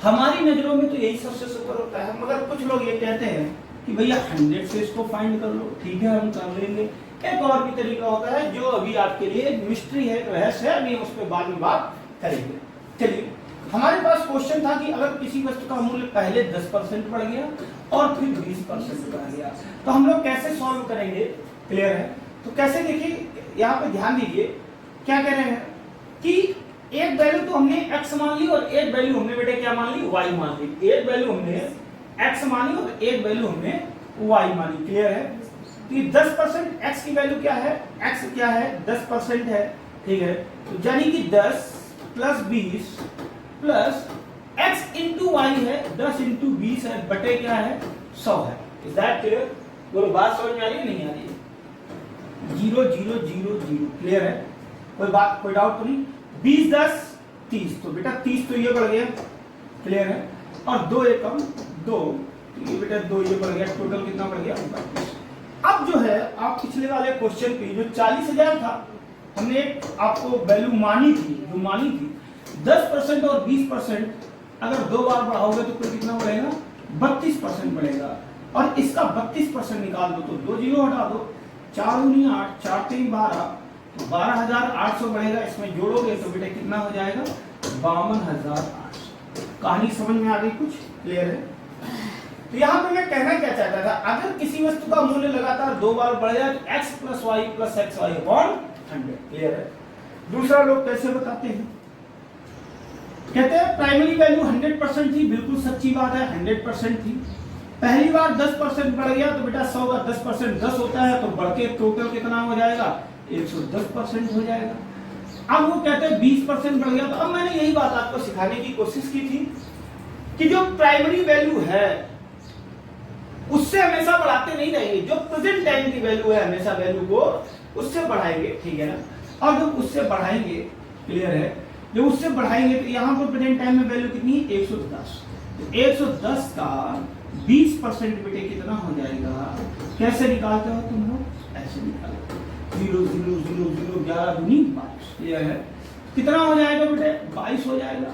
हमारी नजरों में तो यही सबसे सुपर होता है, मगर कुछ लोग ये कहते हैं कि भैया 100 से इसको फाइंड कर लो, ठीक है हम कर लेंगे। एक और भी तरीका होता है जो अभी आपके लिए मिस्ट्री है, रहस्य है, अभी हम उस पर बाद में बात करेंगे। चलिए, हमारे पास क्वेश्चन था कि अगर किसी वस्तु का मूल्य पहले 10% बढ़ गया और फिर 20% बढ़ गया, तो हम लोग कैसे सॉल्व करेंगे। क्लियर है। तो कैसे, देखिए यहाँ पे ध्यान दीजिए, क्या कह रहे हैं कि एक वैल्यू तो हमने x मान ली और एक वैल्यू हमने बेटे क्या मान ली, y मान ली। एक वैल्यू हमने x मानी और एक वैल्यू हमने y मानी। क्लियर है। तो ये 10% x की वैल्यू क्या है, x क्या है 10% है, ठीक है। तो यानी कि 10 + 20 प्लस x इंटू वाई है, 10 इंटू 20 है, बटे क्या है 100 है। Is that clear? बोलो, बात समझ में आ रही है नहीं आ रही है? 0 0 0 0। क्लियर है, कोई बात, कोई डाउट तो नहीं। 20 10 30, तो बेटा 30 तो ये बढ़ गया। क्लियर है। और 2 एकम 2, तो ये बेटा 2 ये बढ़ गया, टोटल कितना बढ़ गया 32। अब जो है आप पिछले वाले क्वेश्चन पे जो 40,000 था, हमने आपको वैल्यू मानी थी, जो मानी थी 10% और 20% अगर 2 बार बढ़ाओगे तो फिर कितना बढ़ेगा 32% बढ़ेगा। और इसका 32% निकाल दो तो 2 जीरो हटा दो, 4 दूनी 8, 4 3 12, तो 12,800 बढ़ेगा। इसमें जोड़ोगे तो बेटा कितना हो जाएगा 52,800। कहानी समझ में आ गई कुछ? क्लियर है। तो यहाँ पे मैं कहना क्या चाहता था, अगर किसी वस्तु का मूल्य लगातार 2 बार बढ़ जाए तो x + y + xy upon 100। Clear है। दूसरा लोग कैसे बताते हैं, कहते हैं प्राइमरी वैल्यू 100% थी, बिल्कुल सच्ची बात है 100% थी। पहली बार 10% बढ़ गया तो बेटा 100 का 10% 10 होता है, तो बढ़ के टोटल कितना हो जाएगा 110% हो जाएगा। अब वो कहते हैं 20% बढ़ गया, तो अब मैंने यही बात आपको सिखाने की कोशिश की थी कि जो प्राइमरी वैल्यू है उससे हमेशा बढ़ाते नहीं रहेंगे, जो प्रेजेंट टाइम की वैल्यू है हमेशा वैल्यू को उससे बढ़ाएंगे, ठीक है ना। और जब उससे बढ़ाएंगे, क्लियर है, जब उससे बढ़ाएंगे तो यहाँ पर प्रेजेंट टाइम में वैल्यू कितनी है 110, तो 110 का 20% बेटे कितना हो जाएगा, कैसे निकालते हो तुम लोग, ऐसे निकालो 0 0 0 0 11 दूनी 22। ये है कितना हो जाएगा बेटे 22 हो जाएगा।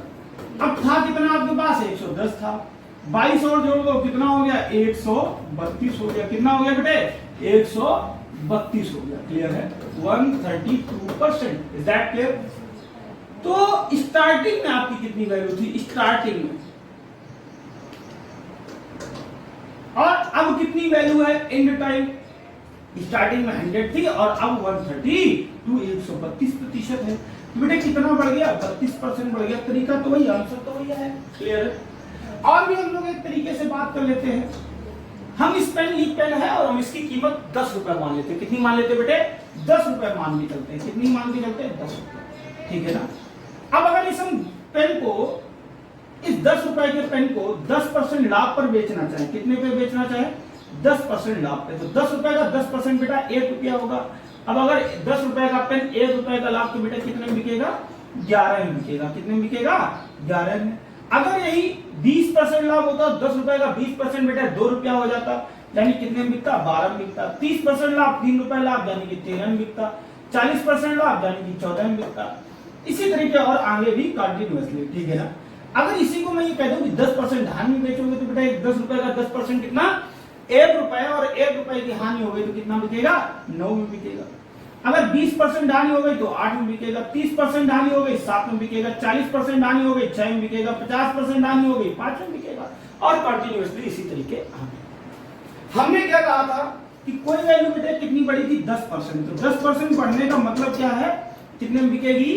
अब था कितना आपके पास 110 था, 22 और जोड़ दो कितना हो गया 132 हो गया। कितना हो गया बेटे 132 हो गया। क्लियर है, 132%। Is that clear? तो स्टार्टिंग में आपकी कितनी वैल्यू थी, स्टार्टिंग में और अब कितनी वैल्यू है एंड टाइम, स्टार्टिंग में 100 थी और अब 130 टू 132% है। बेटे कितना बढ़ गया, 32% बढ़ गया। तरीका तो वही, आंसर तो वही है। क्लियर है। और भी हम लोग एक तरीके से बात कर लेते हैं। हम इस पेन, ये पेन है और हम इसकी कीमत 10 रुपए मान लेते हैं। कितनी मान लेते हैं बेटे, 10 रुपए मान के चलते हैं। कितनी मान के चलते हैं, 10 रुपए, ठीक है ना। अब अगर इस हम पेन को, इस 10 रुपए के पेन को 10% लाभ पर बेचना चाहे, कितने पे बेचना चाहे, 10% लाभ पे, तो 10 रुपए का 10% बेटा 1 रुपया होगा। अब अगर 10 रुपए का पेन 1 रुपए का लाभ, तो बेटा कितने में बिकेगा, 11 में बिकेगा। कितने में बिकेगा, 11 में। अगर यही 20% लाभ होता, 10 रुपए का 20% बेटा 2 रुपया हो जाता, यानी कितने में बिकता, 12 में बिकता। 30% लाभ 3 रुपए लाभ, यानी कि 13 में बिकता। 40% लाभ यानी कि 14 में बिकता। इसी तरीके और आगे भी कंटिन्यूअसली, ठीक है ना। अगर इसी को मैं ये कह दूं कि 10% हानि में बेचोगे तो बेटा 10 रुपए का 10% कितना, 1 रुपए, और 1 रुपए की हानि हो गई तो कितना बिकेगा, 9 में बिकेगा। अगर 20% हानि हो गई तो 8 में बिकेगा, 30% हानि हो गई 7 में बिकेगा, 40% हानि हो गई 6 में बिकेगा, 50% हानि हो गई 5 में बिकेगा, और कंटिन्यूअसली इसी तरीके। हमने क्या कहा था कि कोई वैल्यू बेटे कितनी बढ़ी थी, 10%। तो 10% बढ़ने का मतलब क्या है, कितने में बिकेगी,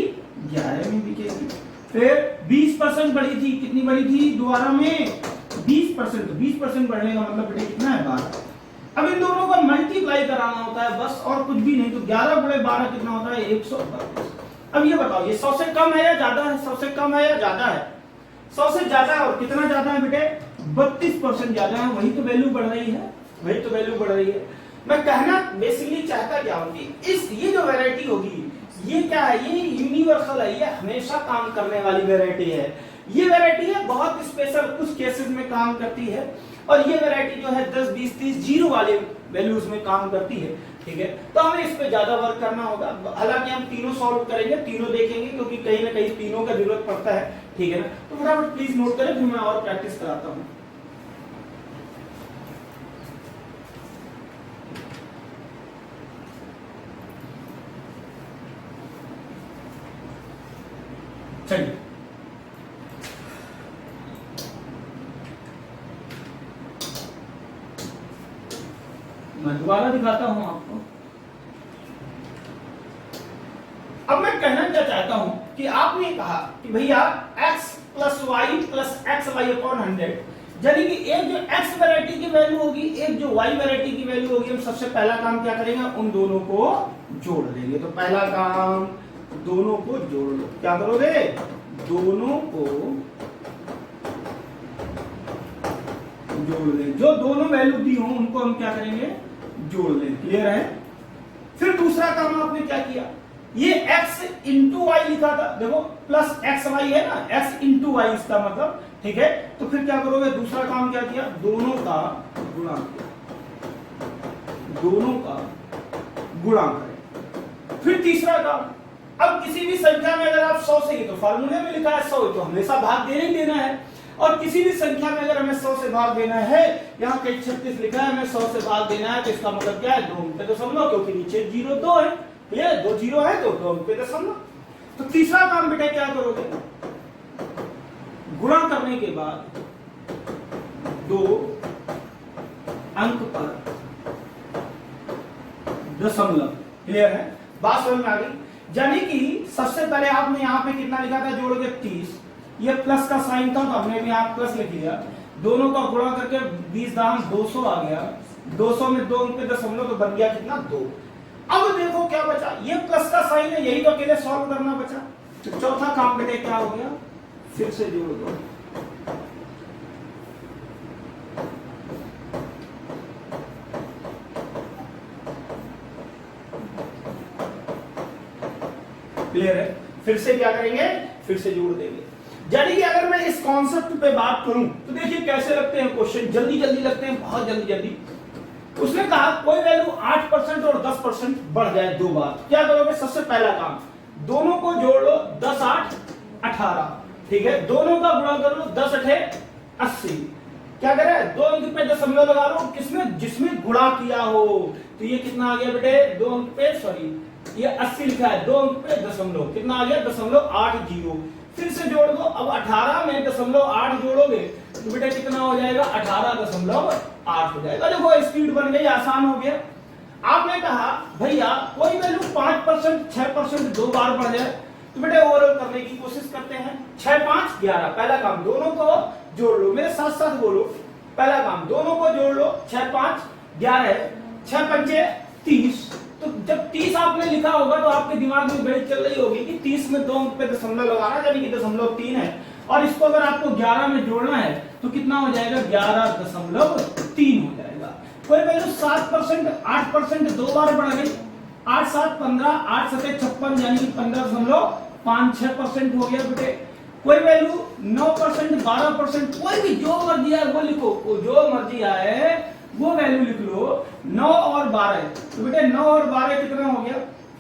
11 में बिकेगी। फिर 20% बढ़ी थी, कितनी बढ़ी थी दोबारा में, 20%। तो 20% बढ़ने का मतलब बेटे कितना है, 12। अब इन दोनों का मल्टीप्लाई कराना होता है बस, और कुछ भी नहीं। तो 11 गुणे 12 कितना होता है, 132। अब ये बताओ, ये 100 से कम है या ज्यादा है, 100 से कम है या ज्यादा है, 100 से ज्यादा है। और कितना ज्यादा है बेटे, 32% ज्यादा है। वही तो वैल्यू बढ़ रही है, वही तो वैल्यू बढ़ रही है। मैं कहना बेसिकली चाहता क्या हूं कि इस, ये जो वैरायटी होगी, ये क्या है, ये यूनिवर्सल है, ये हमेशा काम करने वाली वैरायटी है। ये वैरायटी है बहुत स्पेशल, कुछ केसेस में काम करती है। और ये वैरायटी जो है 10, 20, 30 जीरो वाले वैल्यूज में काम करती है, ठीक है। तो हमें इस पे ज्यादा वर्क करना होगा। हालांकि हम तीनों सॉल्व करेंगे, तीनों देखेंगे, क्योंकि कहीं ना कहीं तीनों का जरूरत पड़ता है, ठीक है ना। तो फटाफट प्लीज नोट करें, फिर मैं और प्रैक्टिस कराता हूं। चलिए, मैं दोबारा दिखाता हूं आपको। अब मैं कहना क्या चाहता हूं कि आपने कहा कि भैया x plus y plus x y upon 100, यानी कि एक जो x वैरायटी की वैल्यू होगी, एक जो y वैरायटी की वैल्यू होगी। हम सबसे पहला काम क्या करेंगे, उन दोनों को जोड़ देंगे। तो पहला काम, दोनों को जोड़ लो। क्या करोगे, दोनों को जोड़ लें। जो दोनों वैल्यू दी हो उनको हम क्या करेंगे, जोड़ लें। क्लियर है। फिर दूसरा काम आपने क्या किया, ये x इंटू वाई लिखा था, देखो प्लस एक्स वाई है ना, x इंटू वाई इसका मतलब, ठीक है। तो फिर क्या करोगे, दूसरा काम क्या किया, दोनों का गुणा किया, दोनों का गुणा करें। फिर तीसरा काम, अब किसी भी संख्या में अगर आप 100 से, तो फार्मूले में लिखा है 100, तो हमेशा भाग देना ही देना है। और किसी भी संख्या में अगर हमें 100 से भाग देना है, यहाँ कहीं 36 लिखा है, हमें 100 से भाग देना है, तो इसका मतलब क्या है, 2 अंक पे दशमलव, क्योंकि नीचे 0 2 है, ये 2 0 है तो 2 अंक पे दशमलव। तो तीसरा काम बेटा क्या करोगे, गुणा करने के बाद 2 अंक पर दशमलव। क्लियर है, बात समझ में आ गई। यानी कि सबसे पहले आपने यहाँ पे कितना लिखा था, जोड़ के 30, ये प्लस का साइन था तो हमने भी यहाँ प्लस लिख लिया। दोनों का गुणा करके 20 दाम 200 आ गया, 200 में 2 अंक पे दशमलव, तो बन गया कितना, 2। अब देखो क्या बचा, ये प्लस का साइन है, यही तो अकेले सॉल्व करना बचा। तो चौथा काम बेटे क्या हो गया, फिर से जोड़ दो। क्लियर है, फिर से क्या करेंगे, फिर से जोड़ देंगे। यानी कि अगर मैं इस कॉन्सेप्ट पे बात करूं तो देखिए कैसे लगते हैं क्वेश्चन, जल्दी जल्दी लगते हैं, बहुत जल्दी जल्दी। उसने कहा कोई वैल्यू 8% और 10% बढ़ जाए 2 बार, क्या करोगे, सबसे पहला काम, दोनों को जोड़ लो, 10 8 18, ठीक है। दोनों का गुणा कर लो, 10 8 80। क्या करें, 2 अंक पे दशमलव लगा लो, किसमें, जिसमें गुणा किया हो। तो ये कितना आ गया बेटे, 2 अंक पे, सॉरी ये 80 लिखा है, 2 अंक पे दशमलव, कितना आ गया, 0.80। फिर से जोड़ दो। अब 18 में 0.8 जोड़ोगे तो बेटा कितना हो जाएगा 18.8 हो जाएगा। देखो स्पीड बन गई, आसान हो गया। आपने कहा भैया कोई वैल्यू 5%, 6% दो बार बढ़ जाए, तो बेटा ओवरऑल करने की कोशिश करते हैं। 6 5 11, पहला काम दोनों को जोड़ लो, मेरे साथ साथ बोलो। पहला काम दोनों को जोड़ लो, 6 5 11, 6 पंचे 30। तो जब 30 आपने लिखा होगा तो आपके दिमाग में गणित चल रही होगी कि 30 में 2 अंक पे दशमलव लगाना, यानी कि 0.3 है, और इसको अगर आपको 11 में जोड़ना है तो कितना हो जाएगा 11.3 हो जाएगा। कोई वैल्यू 7%, 8% दो बार बढ़ गई, 8 7 15, 8 7 56, यानी कि 15.56% हो गया बेटे। कोई वैल्यू 9%, 12%, कोई भी जो मर्जी आए वो लिखो, जो मर्जी आए वो वैल्यू लिख लो। 9 और 12, तो बेटे 9 और 12 कितना हो गया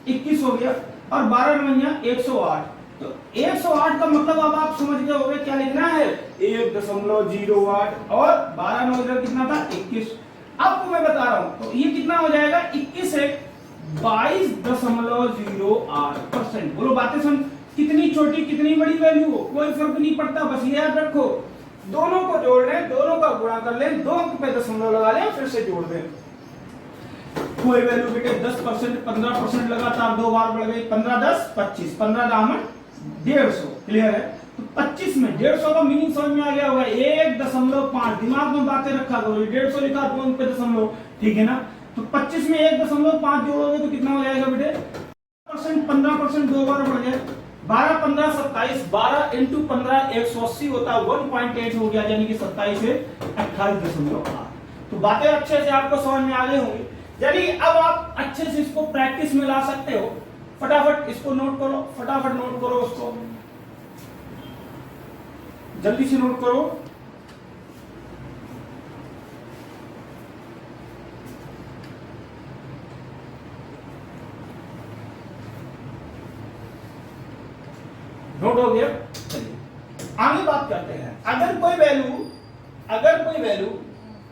21 हो गया, और 12 9 108। तो 108 का मतलब अब आप समझ गए होंगे क्या लिखना है 1.08, और 12 9 इधर कितना था 21। आपको मैं बता रहा हूं तो ये कितना हो जाएगा 21 से 22.08%। बोलो बातें समझ, कितनी छोटी कितनी बड़ी वैल्यू हो कोई फर्क नहीं पड़ता, बस ये याद रखो दोनों को जोड़ लें, दोनों का गुणा कर लें, 2 अंक पे दशमलव लगा लें, फिर से जोड़ दें। कोई वैल्यू बेटे 10%, 15% लगातार दो बार बढ़ गई, 15 10 25, 15 दामन 150, क्लियर है। तो 25 में 150 का मीनिंग समझ में आ गया होगा, 1.5 दिमाग में बातें रखा करो, 150 लिखा 2 अंक पे दशमलव, ठीक है ना। तो 25 में 1.5 जोड़ोगे तो कितना हो जाएगा बेटे 15% दो बार बढ़ गया, 12 15 27, 12 इंटू 15 180 होता है, 1.8 हो गया, यानी कि 27 से 28.8। तो बातें अच्छे से आपको समझ में आ गई होंगी, यानी अब आप अच्छे से इसको प्रैक्टिस में ला सकते हो। फटाफट इसको नोट करो, फटाफट नोट करो, उसको जल्दी से नोट करो। नोट हो गया, चलिए आगे बात करते हैं। अगर कोई वैल्यू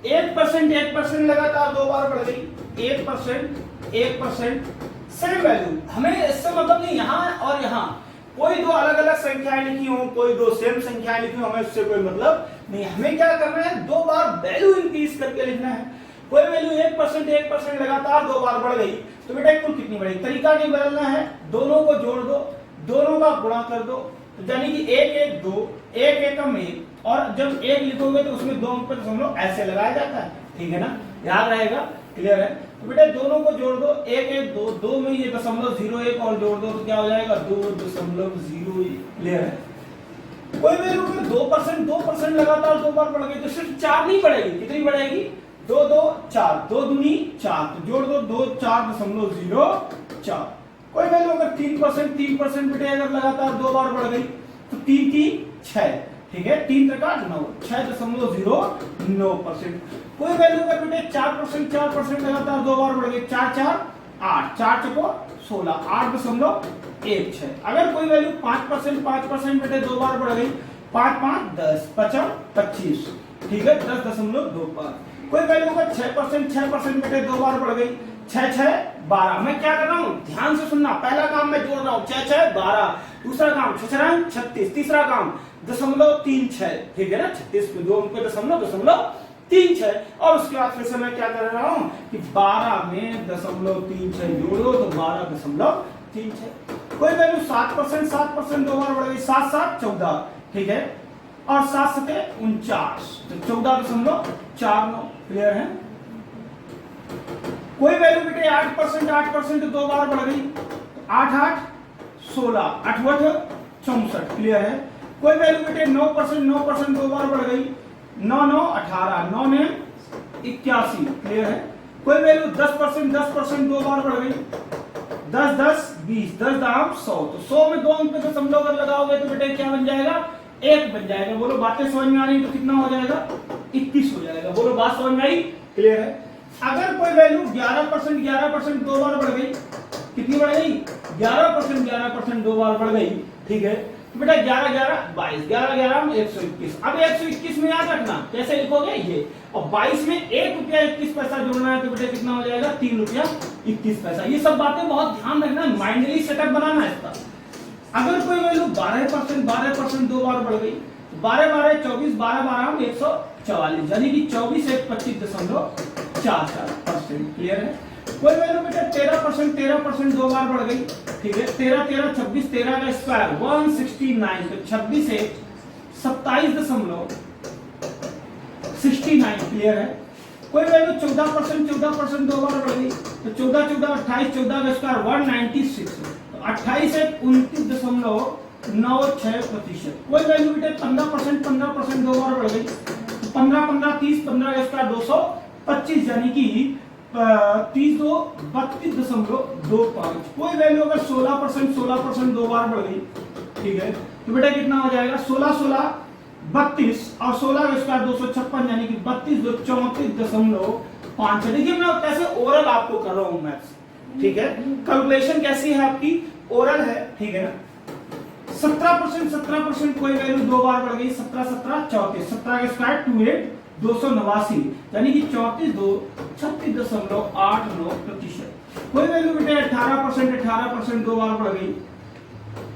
1% लगातार दो बार बढ़ गई, 1% सेम वैल्यू, हमें इससे मतलब नहीं यहाँ और यहाँ कोई दो अलग अलग संख्याएं लिखी हो, कोई दो सेम संख्याएं लिखी हो, हमें उससे कोई मतलब नहीं। हमें क्या करना है, दो बार वैल्यू इंक्रीज करके लिखना है। कोई वैल्यू 1% लगातार दो बार बढ़ गई तो बेटा कुल कितनी बढ़ेगी, तरीका नहीं बदलना है, दोनों को जोड़ दो, दोनों का गुणा कर दो, यानी कि 1 1 2, 1 1 1, और जब 1 लिखोगे तो उसमें 2 अंक पे दशमलव ऐसे लगाया जाता है, ठीक है ना, याद रहेगा, क्लियर है। तो बेटा दोनों को जोड़ दो, 1 1 2, 2 में ये 0.01 और जोड़ दो तो क्या हो जाएगा 2.01, क्लियर है। कोई वैल्यू में 2% लगातार दो बार बढ़ गई तो सिर्फ 4 नहीं बढ़ेगी, कितनी बढ़ेगी 2 2 4, 2 दूनी 4, तो जोड़ दो 2 4.04। कोई वैल्यू अगर 3% बेटे अगर लगातार दो बार बढ़ गई तो 3 3 6, ठीक है, 3 3 9, 6.09%। कोई वैल्यू अगर बेटे 4% लगातार दो बार बढ़ गई, 4 4 8, 4 चको 16, 8.16। अगर कोई वैल्यू 5% बेटे दो बार बढ़ गई, 5 5 10, 5 25, ठीक है, 10.25। कोई वैल्यू अगर 6% बेटे दो बार बढ़ गई, 6 6 12। मैं क्या कर रहा हूं ध्यान से सुनना, पहला काम मैं जोड़ रहा हूं 6 6 12, दूसरा काम 6 6 36, तीसरा काम 0.36, ठीक है ना, 36 पे 2 अंक पे 0.36, और उसके बाद फिर से मैं क्या कर रहा हूं कि 12 में 0.36 जोड़ो तो 12.36। कोई वैल्यू 7% दो बार बढ़ गई, 7 7 14, ठीक है, और 7 7 49, तो 14.49, क्लियर है। कोई वैल्यू बेटे 8% दो बार बढ़ गई, 8 8 16, 8 8 64, क्लियर है। कोई वैल्यू बेटे 9% दो बार बढ़ गई, 9 9 18, 9 9 81, क्लियर है। कोई वैल्यू 10% दो बार बढ़ गई, 10 10 20, 10 दाम 100, तो 100 में 2 अंक पे दशमलव अगर लगाओगे तो बेटे क्या बन जाएगा 1 बन जाएगा। बोलो बातें समझ में आ रही तो कितना हो जाएगा 21 हो जाएगा। बोलो बात समझ में आई, क्लियर है। अगर कोई वैल्यू 11% दो बार बढ़ गई, कितनी बढ़ गई 11% दो बार बढ़ गई, ठीक है, तो बेटा 11 11 22, 11 11 में 121। अब 121 में याद रखना कैसे लिखोगे ये, और 22 में 1 रुपया 21 पैसा जोड़ना है तो बेटा कितना हो जाएगा 3 रुपया 21 पैसा। ये सब बातें बहुत ध्यान रखना, माइंडली सेटअप बनाना है इसका, अगर कोई वैल्यू 12% दो बार बढ़ गई, 12 12 24, 12 12 144, यानी कि 24 1 25.44%। क्लियर है। कोई वैल्यू बेटा 13% दो बार बढ़ गई, ठीक है, 13 13 26, 13 का स्क्वायर 169, तो 26 1 27.69। क्लियर है। कोई वैल्यू 14% दो बार बढ़ गई, तो 14 14 28, 14 का स्क्वायर 196, तो 28 1 29.96%। कोई वैल्यू बेटे 15% दो बार बढ़ गई, तो 15 15 30, 15 का स्क्वायर 225, यानी कि 30 2 32.25। कोई वैल्यू अगर 16% दो बार बढ़ गई, ठीक है, तो बेटा कितना हो जाएगा, 16 16 32 और 16 का स्क्वायर 256, यानी कि 32 2 34.5। देखिए मैं कैसे ओरल आपको कर रहा हूं मैथ्स, ठीक है। कैलकुलेशन कैसी है आपकी, ओरल है, ठीक है ना। 17% कोई वैल्यू दो बार बढ़ गई, 17 17 34, 17 का स्क्वायर 28 289, यानी कि 34 2 36.89%। कोई वैल्यू बेटे 18% दो बार बढ़ गई,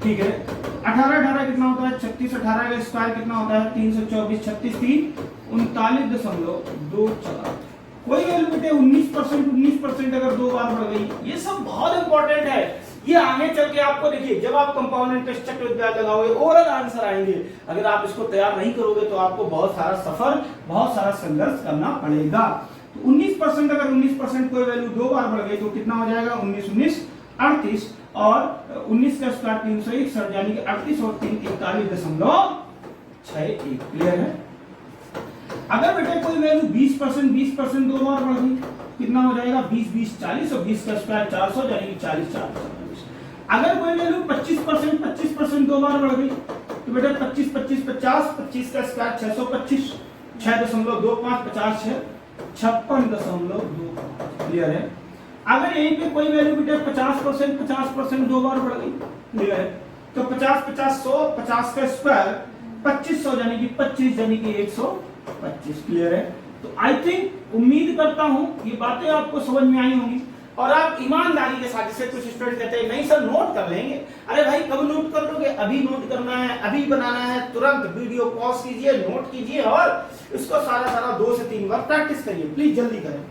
ठीक है। 18 18 कितना होता है 36, 18 का स्क्वायर कितना होता है 324, 36 3 39.24। कोई वैल्यू बेटे 19% अगर दो बार बढ़ गई, ये सब बहुत इंपॉर्टेंट है। ये आगे चल के आपको देखिए जब आप कंपाउंड इंटरेस्ट चक्र लगाओगे ओरल आंसर आएंगे। अगर आप इसको तैयार नहीं करोगे तो आपको बहुत सारा सफर, बहुत सारा संघर्ष करना पड़ेगा। तो 19% अगर 19% कोई वैल्यू दो बार बढ़ गई तो कितना हो जाएगा 19 19 38, और 19 का स्क्वायर 361, यानी कि 38 और 3 41.61। क्लियर है। अगर बेटे कोई वैल्यू 20% दो बार बढ़ गई, कितना हो जाएगा 20 20 40, और 20 का स्क्वायर 400, यानी कि 40 440। अगर कोई वैल्यू 25% दो बार बढ़ गई, तो बेटा 25 25 50, 25 का स्क्वायर 625, 6.25 50 6 56.25। क्लियर है। अगर यहीं पे कोई वैल्यू बेटा 50% दो बार बढ़ गई, क्लियर है, तो 50 50 100, 50 का स्क्वायर 2500, यानी कि 25, यानी कि 125। क्लियर है। तो आई थिंक उम्मीद करता हूं ये बातें आपको समझ में आई होंगी, और आप ईमानदारी के साथ, जैसे कुछ स्टूडेंट कहते हैं नहीं सर नोट कर लेंगे, अरे भाई कब नोट कर लोगे, अभी नोट करना है, अभी बनाना है, तुरंत वीडियो पॉज कीजिए, नोट कीजिए और इसको सारा 2 से 3 बार प्रैक्टिस करिए, प्लीज जल्दी करें।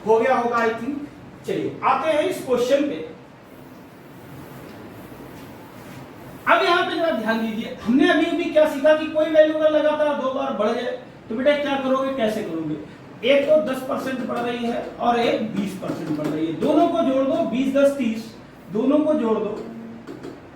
हो गया होगा आई थिंक। चलिए आते हैं इस क्वेश्चन पे। अब यहां पे जरा ध्यान दीजिए, हमने अभी भी क्या सीखा कि कोई वैल्यू अगर लगातार दो बार बढ़ जाए तो बेटा क्या करोगे, कैसे करोगे। एक तो 10% बढ़ रही है और एक 20% बढ़ रही है, दोनों को जोड़ दो 20 10 30, दोनों को जोड़ दो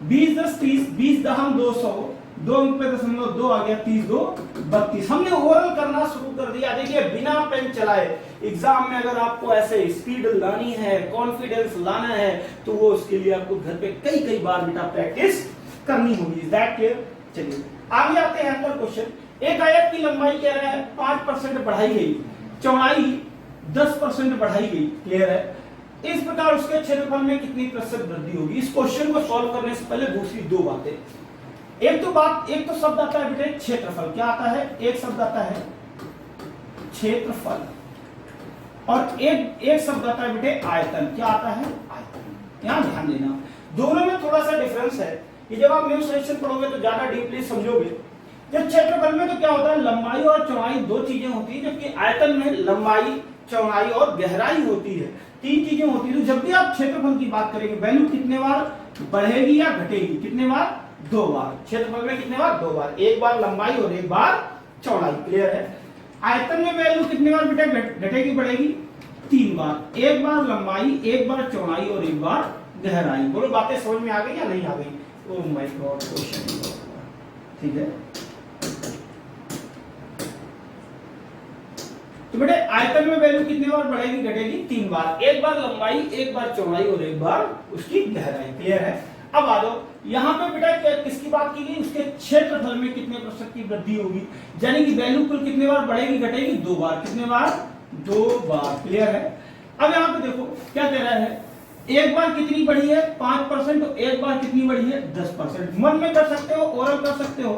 20 10 30, 20 दहम 200, 2.2 आ गया, 30 2 32। हमने ओरल करना शुरू कर दिया। देखिए बिना पेन चलाए एग्जाम में अगर आपको ऐसे स्पीड लानी है, कॉन्फिडेंस लाना है, तो वो उसके लिए आपको घर पे कई बार बेटा प्रैक्टिस करनी होगी। Is that clear. चलिए आगे आते हैं अगला क्वेश्चन। एक आयत की लंबाई कह रहा है 5% बढ़ाई गई, चौड़ाई 10% बढ़ाई गई। क्लियर है। इस प्रकार उसके क्षेत्रफल में कितनी प्रतिशत वृद्धि होगी। इस क्वेश्चन को सॉल्व करने से पहले दूसरी दो बातें। एक तो शब्द आता है बेटे क्षेत्रफल। क्या आता है, एक शब्द आता है क्षेत्रफल, और एक शब्द आता है बेटे आयतन। क्या आता है, आयतन। यहां ध्यान देना, दोनों में थोड़ा सा डिफरेंस है कि जब आप न्यू सेक्शन पढ़ोगे तो ज्यादा डीपली समझोगे। जब क्षेत्रफल में तो क्या होता है, लंबाई और चौड़ाई दो चीजें होती है, जबकि आयतन में लंबाई चौड़ाई और गहराई होती है, 3 चीजें होती है। तो जब भी आप क्षेत्रफल की बात करेंगे, वैल्यू कितने बार बढ़ेगी या घटेगी, कितने बार, 2 बार। क्षेत्रफल में कितने बार, 2 बार, एक बार लंबाई और एक बार चौड़ाई। क्लियर है। आयतन में वैल्यू कितने बार बेटा घटेगी बढ़ेगी, 3 बार, एक बार लंबाई, एक बार चौड़ाई और एक बार गहराई। बोलो बातें समझ में आ गई या नहीं आ गई। ओह माय गॉड क्वेश्चन, ठीक है। तो बेटे आयतन में वैल्यू कितनी बार बढ़ेगी घटेगी, 3 बार, एक बार लंबाई, एक बार चौड़ाई और एक बार उसकी गहराई। क्लियर है। अब आ जाओ यहां पे बेटा किसकी बात की गई, उसके क्षेत्रफल में कितने प्रतिशत की वृद्धि होगी, यानी कि वैल्यू कुल कितने बार बढ़ेगी घटेगी, 2 बार। कितने बार, 2 बार। क्लियर है? अब यहाँ पे देखो क्या कह रहा है, एक बार कितनी बढ़ी है 5%, तो एक बार कितनी बढ़ी है 10%। मन में कर सकते हो, ओरल कर सकते हो।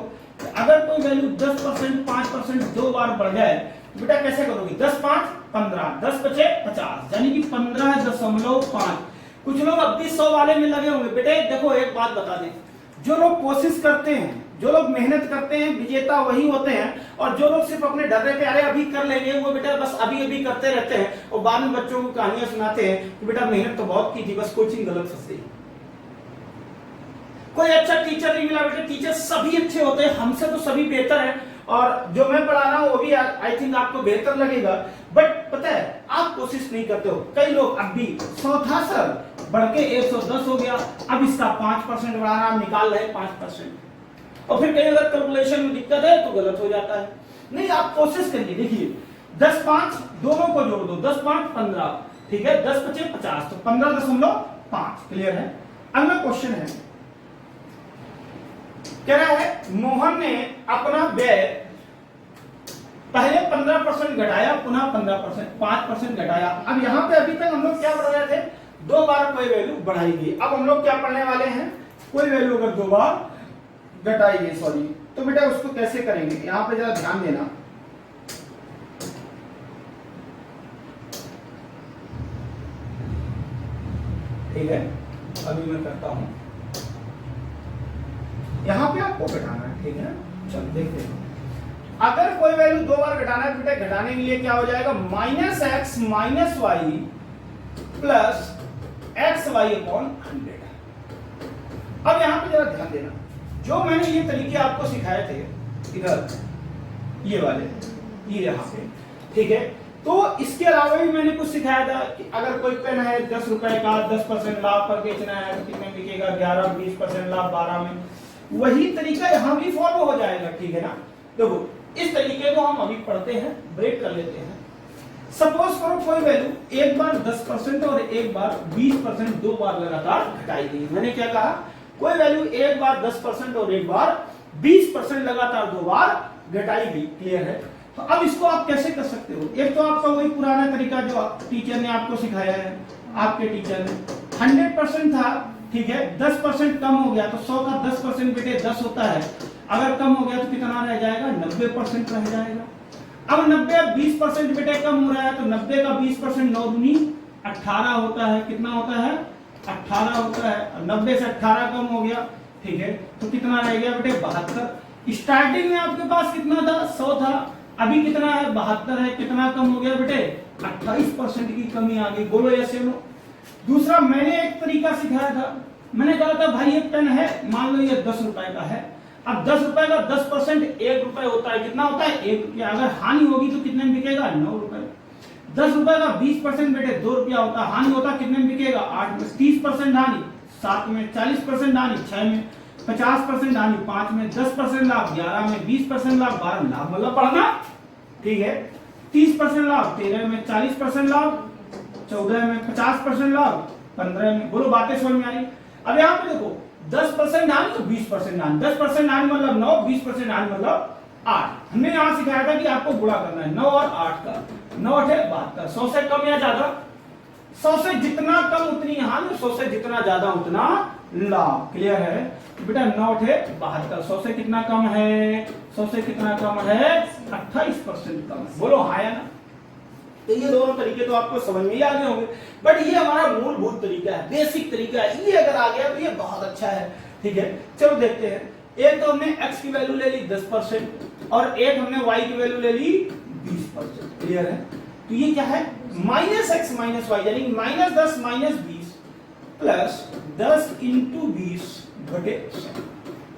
अगर कोई वैल्यू 10%, 5% 2 बार बढ़ जाए तो बेटा कैसे करोगे, 10 5 15, 10 5 50, यानी कि 15.5। कुछ लोग अब भी 100 वाले में लगे होंगे। बेटे देखो एक बात बता दें, जो लोग कोशिश करते हैं, जो लोग मेहनत करते हैं, विजेता वही होते हैं। और जो लोग सिर्फ अपने डरे पे अरे अभी कर लेंगे, वो बेटा बस अभी अभी करते रहते हैं और बाद में बच्चों को कहानियां सुनाते हैं कि बेटा मेहनत तो बहुत की थी, बस कोचिंग गलत फंस गई। कोई अच्छा टीचर नहीं मिला बेटा, टीचर सभी अच्छे होते हैं, हमसे तो सभी बेहतर है। और जो मैं पढ़ा रहा हूं वो भी आई थिंक आपको बेहतर लगेगा, बट पता है आप कोशिश नहीं करते हो। कई लोग अब भी 100 था सर, बढ़ के 110 हो गया, अब इसका 5% बढ़ा रहा, निकाल रहे 5%। और फिर कहीं अगर कैलकुलेशन में दिक्कत है तो गलत हो जाता है। नहीं, आप कोशिश करिए। देखिए 10 5 दोनों को जोड़ दो, 10 5 15, ठीक है, 10 5 50, तो 15.5। क्लियर है? अगला क्वेश्चन है, कह रहा है मोहन ने अपना व्यय पहले 15% घटाया, पुनः 15% 5% घटाया। अब यहाँ पे अभी तक हम लोग क्या पढ़ रहे थे, 2 बार कोई वैल्यू बढ़ाई गई। अब हम लोग क्या पढ़ने वाले हैं, कोई वैल्यू अगर 2 बार घटाई गई, सॉरी, तो बेटा उसको कैसे करेंगे, यहाँ पे जरा ध्यान देना। ठीक है, अभी मैं करता हूं, यहां पे आपको घटाना है। ठीक है, चलो देखते हैं। अगर कोई वैल्यू 2 बार घटाना है, बेटा घटाने के लिए क्या हो जाएगा, -x - y plus xy upon 100। अब यहां पे जरा ध्यान देना, जो मैंने ये तरीके आपको सिखाए थे इधर, ये वाले, ये यहाँ पे, ठीक है, तो इसके अलावा भी मैंने कुछ सिखाया था कि अगर कोई पेन है 10 रुपए का, 10% लाभ पर बेचना है तो कितने बिकेगा, 11-20% लाभ 12 में। वही तरीका यहां भी फॉलो हो जाएगा। ठीक है ना? देखो इस तरीके को हम अभी पढ़ते हैं, ब्रेक कर लेते हैं। सपोज करो कोई वैल्यू एक बार 10% और एक बार 20% 2 बार लगातार घटाई गई। मैंने क्या कहा, कोई वैल्यू एक बार 10% और एक बार 20% लगातार 2 बार घटाई गई। क्लियर है? तो अब इसको आप कैसे कर सकते हो, एक तो आपका वही पुराना तरीका जो टीचर ने आपको सिखाया है, आपके टीचर ने 100% था, ठीक है, 10% कम हो गया तो 100 का 10% बेटे 10 होता है। अगर कम हो गया तो कितना रह जाएगा, 90% रह जाएगा। अब 90 20% बेटे कम हो रहा है तो 90 का 20% 9 दूनी 18 होता है। कितना होता है, 18 होता है। 90 से 18 कम हो गया, ठीक है, तो कितना रह गया बेटे, 72। स्टार्टिंग में आपके पास कितना था, 100 था, अभी कितना है, 72 है। कितना कम हो गया बेटे, 28% की कमी आ गई। बोलो यस या नो। दूसरा मैंने एक तरीका सिखाया था, मैंने कहा था भाई एक पेन है, मान लो ये 10 रुपए का है। अब 10 रुपए का 10% 1 रुपए होता है। कितना होता है, 1 रुपया। अगर हानि होगी तो कितने में बिकेगा, 9 रुपए। 10 रुपए का 20% बेटे 2 रुपया होता है। हानि होता कितने में बिकेगा, 8 में। 30% हानि 7 में, 40% हानि 6 में, 50% हानि 5 में, 10% लाभ 11 में, 20% लाभ 12 में। लाभ मतलब पढ़ना, ठीक है, 30% लाभ 13 में, 40% लाभ 14 में, 50% लाभ 15 में। बोलो बातें समझ में आ रही? अब यहाँ पे देखो 10% हानि तो 20% हानि, 10% हानि मतलब 9, 20% हानि मतलब 8। हमने यहाँ सिखाया था कि आपको गुणा करना है 9 और 8 का। 9 8 72, 100 से कम या ज्यादा, 100 से जितना कम उतनी हानि, 100 से जितना ज्यादा उतना लाभ। क्लियर है? बेटा 9 8 72, 100 से कितना कम है, 100 से कितना कम है, 28% कम है। बोलो हाँ या ना? तो ये दोनों तरीके तो आपको समझ में ही आ गए होंगे, बट ये हमारा मूलभूत तरीका है, बेसिक तरीका है। ये अगर आ गया तो ये बहुत अच्छा है। ठीक है, चलो देखते हैं। एक तो हमने x की वैल्यू ले ली 10% और एक हमने y की वैल्यू ले ली 20%। क्लियर है? तो ये क्या है, -x - y, यानी -10 - 20 प्लस 10 × 20 घटे 100।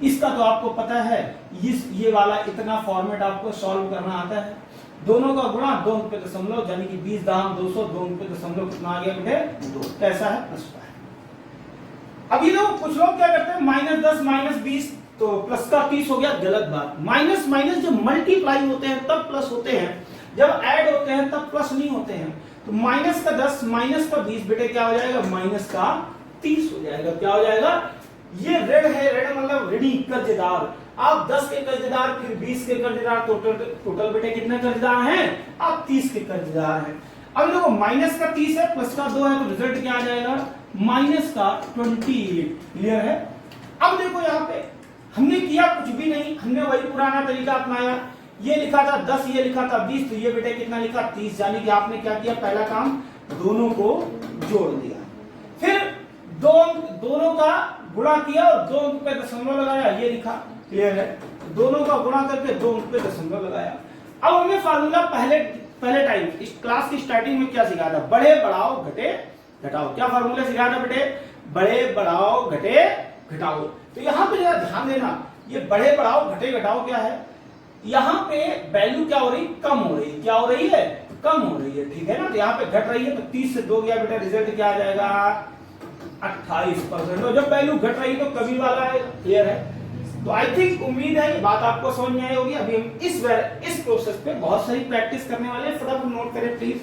इसका तो आपको पता है, ये वाला इतना फॉर्मेट आपको सॉल्व करना आता है। दोनों का गुणा 2 रुपए दशमलव, यानी कि 20 दाम 200, 2 रुपए दशमलव कितना आ गया बेटे, 2। कैसा है, प्लस का है। अब ये लोग, कुछ लोग क्या करते हैं, -10 - 20 तो प्लस का 30 हो गया। गलत बात। माइनस माइनस जब मल्टीप्लाई होते हैं तब प्लस होते हैं, जब ऐड होते हैं तब प्लस नहीं होते हैं। तो माइनस का 10 माइनस का 20 बेटे क्या हो जाएगा, माइनस का 30 हो जाएगा। क्या हो जाएगा, ये ऋण है, ऋण मतलब ऋणी कर्जदार। आप 10 के कर्जदार, फिर 20 के कर्जदार, टोटल बेटे कितने कर्जदार हैं? आप 30 के कर्जदार हैं। अब देखो माइनस का 30 है, प्लस का 2 है, तो रिजल्ट क्या आ जाएगा? माइनस का 28। क्लियर है? अब देखो यहाँ पे हमने किया कुछ भी नहीं, हमने वही पुराना तरीका अपनाया। ये लिखा था 10, ये लिखा था 20, तो ये बेटे कितना लिखा? 30। यानी कि आपने क्या किया? पहला काम दोनों को जोड़ दिया, फिर दोनों का गुणा किया और 2 अंक पे दशमलव लगाया, ये लिखा। क्लियर है? दोनों का गुणा करके 2 अंक पे दशमलव लगाया। अब हमने फार्मूला पहले टाइम इस क्लास की स्टार्टिंग में क्या सिखाया था? बढ़े बढ़ाओ घटे घटाओ। क्या फार्मूला सिखाया था बेटे? बढ़े बढ़ाओ घटे घटाओ। तो यहाँ पे जरा ध्यान देना, ये बढ़े बढ़ाओ घटे घटाओ क्या है? यहाँ पे वैल्यू क्या हो रही? कम हो रही है। क्या हो रही है? कम हो रही है। ठीक है ना? तो यहाँ पे घट रही है, तो 30 से 2 गया बेटा, रिजल्ट क्या आ जाएगा? 28%। और जब वैल्यू घट रही तो कभी वाला है। क्लियर है? तो आई थिंक, उम्मीद है ये बात आपको समझ में आई होगी। अभी हम इस प्रोसेस पे बहुत सारी प्रैक्टिस करने वाले हैं। फटाफट नोट करें प्लीज।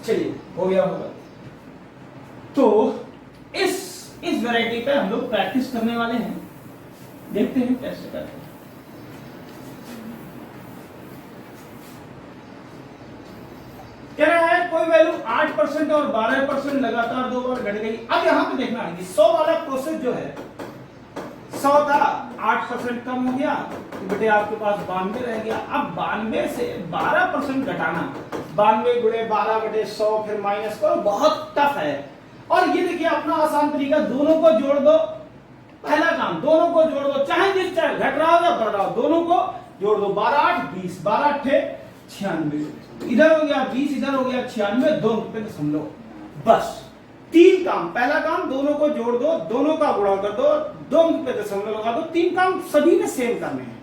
चलिए, हो गया होगा। तो इस वैरायटी पे हम लोग प्रैक्टिस करने वाले हैं। देखते हैं कैसे करते हैं। कह रहा है कोई वैल्यू 8% और 12% लगातार 2 बार घट गई। अब यहां पे देखना है कि 100 वाला प्रोसेस जो है, 100 था, 8% कम हो गया, तो बेटे आपके पास 92 रह गया। अब 92 से 12% घटाना, 92 गुणे 12 बटे 100, फिर माइनस करो, बहुत टफ है। और ये देखिए अपना आसान तरीका, दोनों को जोड़ दो। पहला काम, दोनों को जोड़ दो, चाहे जिस चाहे घट रहा हो या बढ़ रहा हो, दोनों को जोड़ दो। 12 8 20, 12 8 96, इधर हो गया 20, इधर हो गया 96, 2 पे दशमलव। बस 3 काम। पहला काम, दोनों को जोड़ दो, दोनों का गुणा कर दो, 2 पे दशमलव लगा दो। 3 काम सभी ने सेम करने हैं।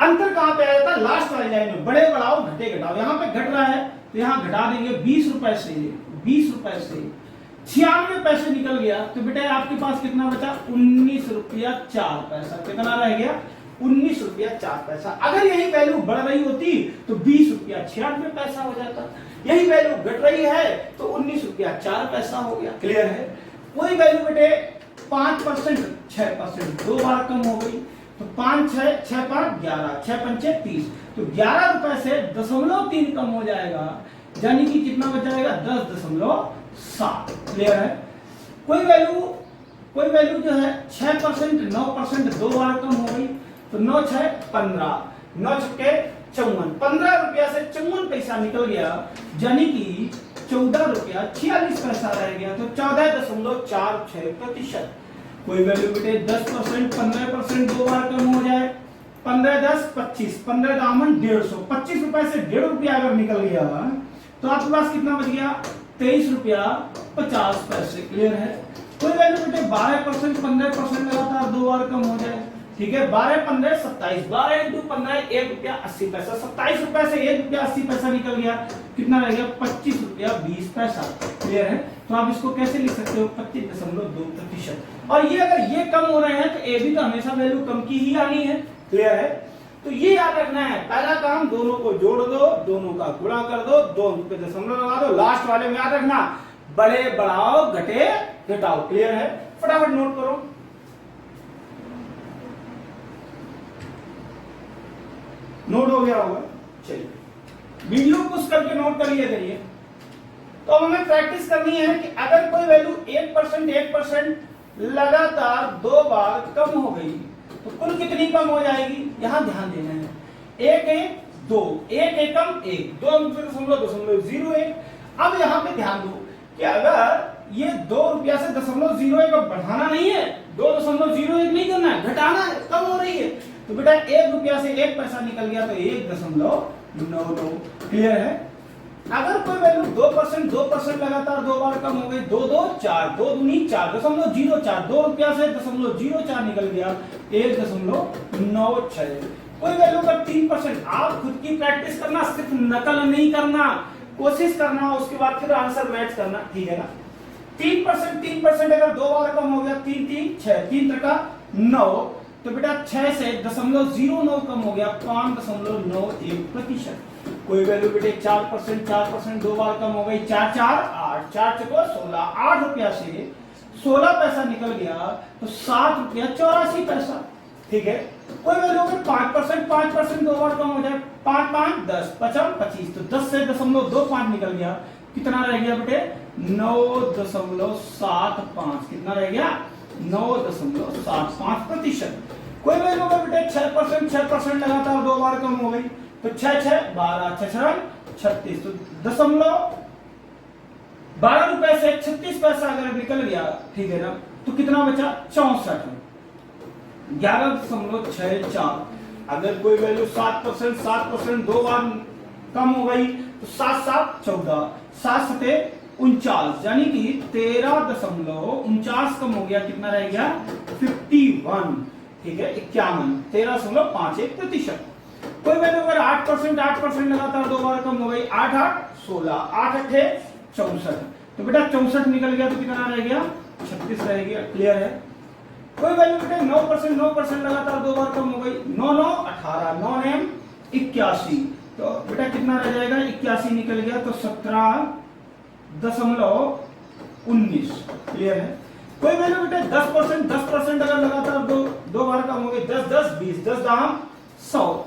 अंतर कहां पे आया था? लास्ट वाली लाइन में, बड़े बढ़ाओ घटे घटाओ। यहां पे घट रहा है तो यहां घटा देंगे 20 रुपए से 96 पैसे निकल गया, तो बेटा आपके पास कितना बचा? 19 रुपया 4 पैसा। कितना रह गया? 19 रुपया 4 पैसा। अगर यही वैल्यू बढ़ रही होती तो 20 रुपया 96 पैसा हो जाता। यही वैल्यू घट रही है तो 19 रुपया 4 पैसा हो गया। क्लियर है? कोई वैल्यू बेटे 5%, 6%, 2 बार कम हो गई, तो 5 6 6 5 11, 6 पंचे 30, तो 11 रुपए से 0.3 कम हो जाएगा, यानी कि कितना बच जाएगा? 10.7। क्लियर है? कोई वैल्यू जो है 6%, 9%, 2 बार कम हो गई, तो 9 6 15, 9 छक्के 54, 15 रुपया से 54 पैसा निकल गया, यानी कि 14 रुपया 46 पैसा रह गया, तो 14.46%। कोई वैल्यू बेटे 10%, 15%, 2 बार कम हो जाए, 15 10 25, 15 दामन 150, 25 रुपए से 1.5 रुपया अगर निकल गया तो आपके पास कितना बच गया? 23 रुपया 50 पैसे। क्लियर है? कोई वैल्यू बेटे 12%, 15% लगातार 2 बार कम हो जाए, ठीक है, 12 15 27, 12 × 15 1 रुपया 80 पैसा, 27 रुपए से 1 रुपया 80 पैसा निकल गया, कितना रह गया? 25 रुपया 20 पैसा। क्लियर है? तो आप इसको कैसे लिख सकते हो? 25.2%। और ये अगर ये कम हो रहे हैं तो ए भी तो हमेशा वैल्यू कम की ही आनी है। क्लियर है? तो ये याद रखना है, पहला काम दोनों को जोड़ दो, दोनों का गुणा कर दो, 2 पे दशमलव लगा दो, लास्ट वाले में याद रखना बड़े बढ़ाओ घटे घटाओ। क्लियर है? फटाफट नोट करो। नोट हो गया होगा? चलिए, वीडियो पुश करके नोट कर लिया करिए। तो अब हमें प्रैक्टिस करनी है कि अगर कोई वैल्यू 1% लगातार 2 बार कम हो गई तो कुल कितनी कम हो जाएगी? यहां ध्यान देना है। 1 1 2, 1 एकम 1, 2.01। अब यहां पे ध्यान दो कि अगर ये 2 रुपया से 0.01 बढ़ाना नहीं है, 2.01 नहीं करना है, घटाना है, कम हो रही है, तो बेटा 1 रुपया से 1 पैसा निकल गया तो 1.99। क्लियर है? अगर कोई वैल्यू 2% लगातार 2 बार कम हो गई, 2 2 4, 2 दूनी 4, 0.04, 2 रुपया से 0.04 निकल गया 1.96। कोई वैल्यू का 3%, आप खुद की प्रैक्टिस करना, सिर्फ नकल नहीं करना, कोशिश करना, उसके बाद फिर आंसर मैच करना। ठीक है ना? 3% अगर 2 बार कम हो गया, 3 3 6, 3 त्रिका 9, तो बेटा 6 से 0.09 कम हो गया 5.91%। कोई वैल्यू बेटे 4%, 2 बार कम हो गई 4 4 8, 4 चको 16, 8 रुपया से 16 पैसा निकल गया तो 7 रुपया 84 पैसा। ठीक है, कोई वैल्यू अगर 5%, 2 बार कम हो जाए 5 5 10, 5 25, तो 10 से 0.25 निकल गया, कितना रह गया बेटे 9.75, कितना रह गया 9.75%। कोई वैल्यू अगर बेटे 6% लगातार 2 बार कम हो गई, तो 6 6 12, 6 36, तो 12 रुपए से 36 पैसा अगर निकल गया, ठीक है ना, तो कितना बचा 64, 11.64। अगर कोई वैल्यू 7%, 2 बार कम हो गई, तो 7 7 14, 7 7 49, यानी कि 13.49 कम हो गया, कितना रह गया 51। ठीक है, 51, 13.51%। कोई वैल्यू अगर 8% लगातार 2 बार कम हो गई, 8 8 16, 8 8 64, तो बेटा 64 निकल गया, तो कितना रह गया 36 रह गया। क्लियर है। कोई वैल्यू बेटा 9% लगातार 2 बार कम हो गई, 9 9 18, 9 9 81, तो बेटा कितना रह जाएगा 81 निकल गया, तो 17.19। क्लियर है। कोई वैल्यू बेटा 10% अगर लगातार दो बार कम हो गई, 10 10 20, 10 दाम 100,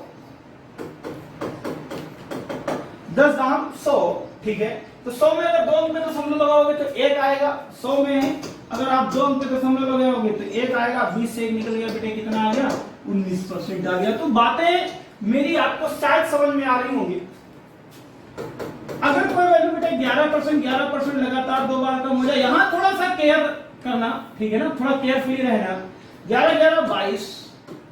10 दाम 100। ठीक है, तो 100 में अगर 2 अंक पे दशमलव लगाओगे तो 1 आएगा, 100 में अगर आप 2 अंक पे दशमलव लगाओगे तो 1 आएगा, 20 से 1 निकल गया बेटे, कितना आ गया 19% आ गया। तो बातें मेरी आपको शायद समझ में आ रही होंगी। अगर कोई वैल्यू बेटे 11% लगातार 2 बार कम हो जाए, यहां थोड़ा सा केयर करना, ठीक है ना, थोड़ा केयरफुली रहना। 11 11 22,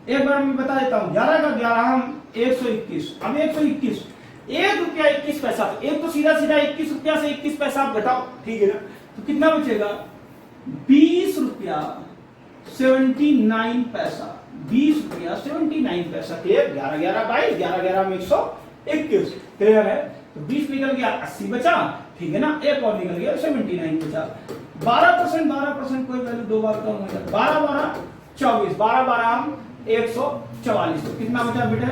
एक बार मैं बता देता हूं, 11 का 11 हम 121, अब 121, 1 रुपया 21 पैसा, तो एक तो सीधा 21 रुपया से 21 पैसा आप घटाओ, ठीक है ना, तो कितना बचेगा 20 रुपया 79 पैसा, 20 रुपया 79 पैसा। क्लियर। 11 11 22, 11 11 में 121। क्लियर है। तो 20 निकल गया, 80 बचा, ठीक है ना, एक और निकल गया 79 बचा। 12% कोई वैल्यू 2 बार कम हो जाए, 12 12 24, 12 12 144, तो कितना बचा बेटे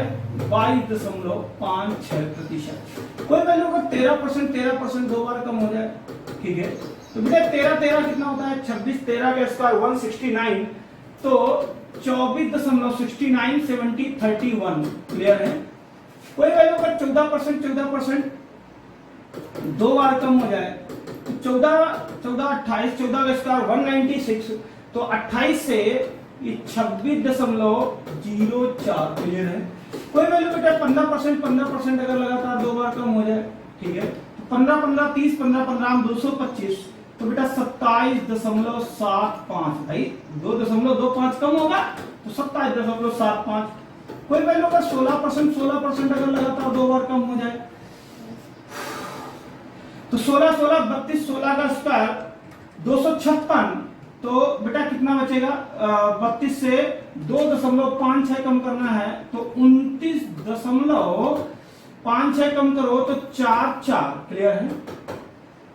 22.56%। कोई वैल्यू को 13% 2 बार कम हो जाए, ठीक है, तो बेटे 13 कितना होता है 26, 13 का स्क्वायर 169, तो 24.697031। क्लियर है। कोई वैल्यू का 14% 2 बार कम हो जाए, 14 28, 14 का स्क्वायर 196, तो 28 से ये 26.04। क्लियर है। कोई वैल्यू बेटा 15% अगर लगातार 2 बार कम हो जाए, ठीक है, तो 15 15 30, 15 15 225, तो बेटा 27.75। भाई 2.25 कम होगा तो 27.75। कोई वैल्यू का 16% अगर लगातार 2 बार कम हो जाए, तो 16 16 32, 16 का स्क्वायर 256, तो बेटा कितना बचेगा 32 से 2.56 कम करना है, तो 29.56 कम करो तो 4 4। क्लियर है।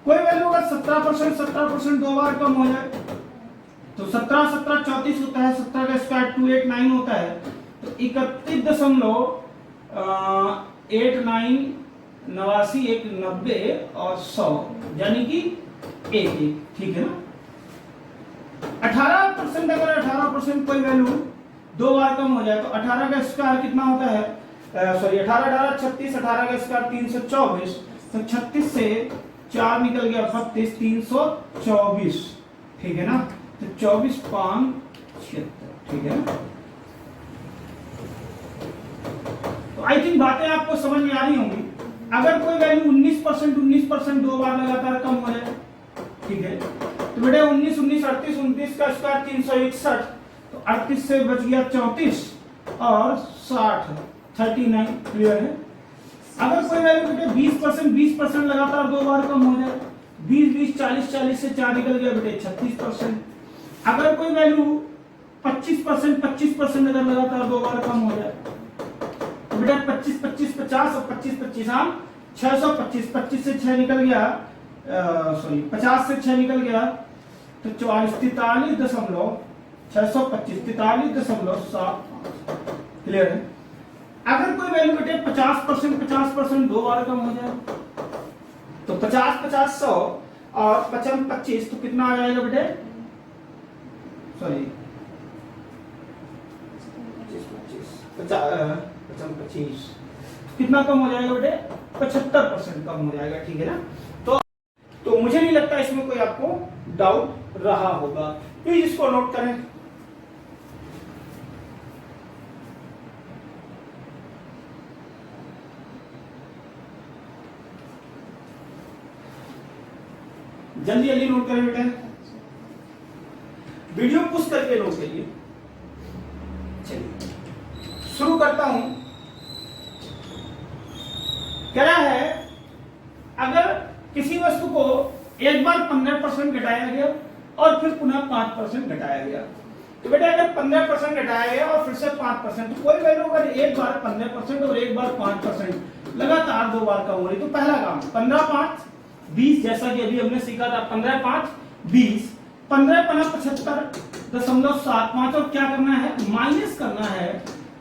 कोई वैल्यू अगर 17% 2 बार कम हो जाए, तो 17 17 34 होता है, 17 का स्क्वायर 289 होता है, तो 31.89 89 1 90 और 100, यानी कि 1 1। ठीक है ना। 18% अगर 18% कोई वैल्यू 2 बार कम हो जाए, तो 18 का स्क्वायर कितना होता है, सॉरी 18 18 36, 18 का स्क्वायर 324, तो 36 से 4 निकल गया 32, 324। ठीक है ना, तो 24.76। ठीक है। तो आई थिंक बातें आपको समझ में आ रही होंगी। अगर कोई वैल्यू 19% 2 बार लगातार कम हो जाए, ठीक है, तो बेटा 19 19 38, 29 का स्क्वायर 361, तो 38 से बच गया 34 और 60 39। क्लियर है। अगर कोई वैल्यू बेटे 20% लगातार 2 बार कम हो जाए, 20 20 40 40 से 4 निकल गया बेटे 36%। अगर कोई वैल्यू 25% अगर लगातार 2 बार कम हो जाए, तो बेटा 25 25 50 और 25 25 हम 625, 25 से 6 निकल गया सॉरी 50 से 6 निकल गया तो 44, 43.625, 43.7। क्लियर है। अगर कोई वैल्यू बेटे 50% दो बार कम हो जाए तो 50 100 और 55 25 तो कितना आ जाएगा बेटे, सॉरी 55 25 कितना कम हो जाएगा बेटे, 75% कम हो जाएगा। ठीक है ना। तो मुझे नहीं लगता इसमें कोई आपको डाउट रहा होगा, प्लीज इसको नोट करें। जल्दी जल्दी नोट करें बेटा, वीडियो पुश करके नोट करिए। चलिए शुरू करता हूं। कह रहा है अगर किसी वस्तु को एक बार 15% घटाया गया और फिर पुनः 5% घटाया गया, तो बेटा अगर 15% घटाया गया और फिर से 5%, तो कोई वैल्यू अगर एक बार 15% और एक बार 5% लगातार दो बार कम हो रही, तो पहला काम 15 5 20, जैसा कि अभी हमने सीखा था 15 5 20, 15 5 75.75 और क्या करना है, माइनस करना है,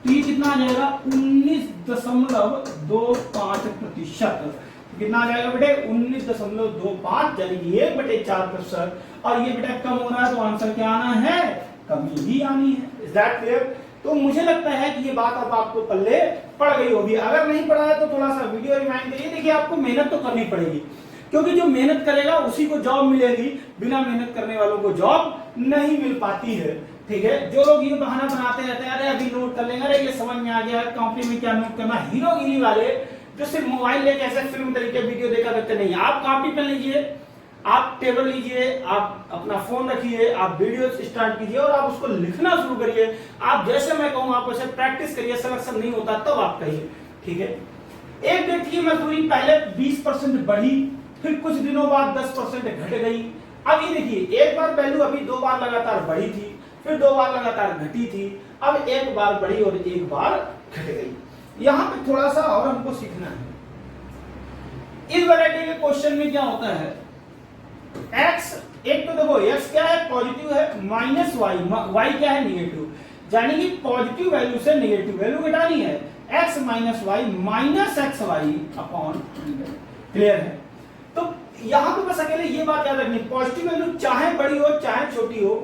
तो ये कितना आ जाएगा 19.25%। कितना आ जाएगा बेटे 19.25, यानी कि 1/4%। और ये बेटा कम हो रहा है तो आंसर क्या आना है, कमी ही आनी है। Is that clear? तो मुझे लगता है कि ये बात अब आपको पल्ले पड़ गई होगी। अगर नहीं पड़ा है तो थोड़ा सा वीडियो रिमाइंड करिए। देखिए आपको मेहनत तो करनी पड़ेगी, क्योंकि जो मेहनत करेगा उसी को जॉब मिलेगी, बिना मेहनत करने वालों को जॉब नहीं मिल पाती है। ठीक है। जो लोग ये बहाना बनाते रहते हैं, अरे अभी नोट कर लेंगे, अरे ये समझ में आ गया, कॉपी में क्या नोट करना, हीरोगिरी वाले जो सिर्फ मोबाइल लेके ऐसे फिल्म तरीके वीडियो देखा करते नहीं। आप कॉपी पेन लीजिए, आप टेबल लीजिए, आप अपना फोन रखिए, आप वीडियो स्टार्ट कीजिए और आप उसको लिखना शुरू करिए। आप जैसे मैं कहूँ आप वैसे प्रैक्टिस करिए, सिलेक्शन नहीं होता तब तो आप कहिए। ठीक है। एक व्यक्ति की मजदूरी पहले 20% बढ़ी, फिर कुछ दिनों बाद 10% घट गई। अब ये देखिए एक बार वैल्यू अभी दो बार लगातार बढ़ी थी, फिर दो बार लगातार घटी थी, अब एक बार बढ़ी और एक बार घट गई। यहां पे थोड़ा सा और हमको सीखना है। इस वैरायटी के क्वेश्चन में क्या होता है, x, एक तो देखो x क्या है, पॉजिटिव है, माइनस y, y क्या है, नेगेटिव, यानी कि पॉजिटिव वैल्यू से नेगेटिव वैल्यू घटानी है, x minus y minus x y upon 100। Clear है? तो यहां पे बस अकेले ये बात याद रखनी, पॉजिटिव वैल्यू चाहे बड़ी हो चाहे छोटी हो,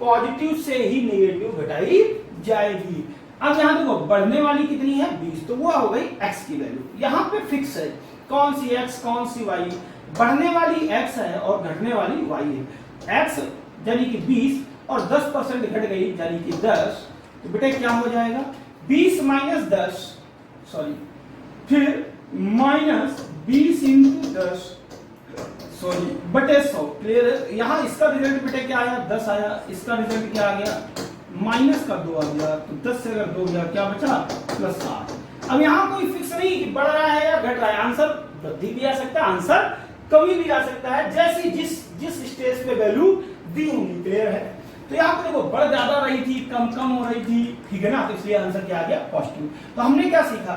पॉजिटिव से ही नेगेटिव घटाई जाएगी। अब यहां देखो बढ़ने वाली कितनी है 20, तो वो हो गई x की वैल्यू। यहां पे फिक्स है कौन सी x कौन सी y, बढ़ने वाली x है और घटने वाली y है। x यानी कि 20 और 10% घट गई यानी कि 10, तो बेटे क्या हो जाएगा 20 माइनस 10, सॉरी फिर माइनस 20 इंटू 10 सॉरी बटे 100। क्लियर है? यहाँ इसका रिजल्ट बेटे क्या आया 10 आया, इसका रिजल्ट क्या आ गया माइनस का 2 आ गया, तो 10 से अगर 2 गया क्या बचा प्लस 8। अब यहाँ कोई फिक्स नहीं कि बढ़ रहा है या घट रहा है, आंसर वृद्धि भी आ सकता है, आंसर कमी भी आ सकता है, जैसी जिस स्टेज पे वैल्यू दी होंगी। क्लियर है? तो यहाँ पे देखो बढ़ ज्यादा रही थी, कम कम हो रही थी, ठीक है ना, तो इसलिए आंसर क्या आ गया पॉजिटिव। तो हमने क्या सीखा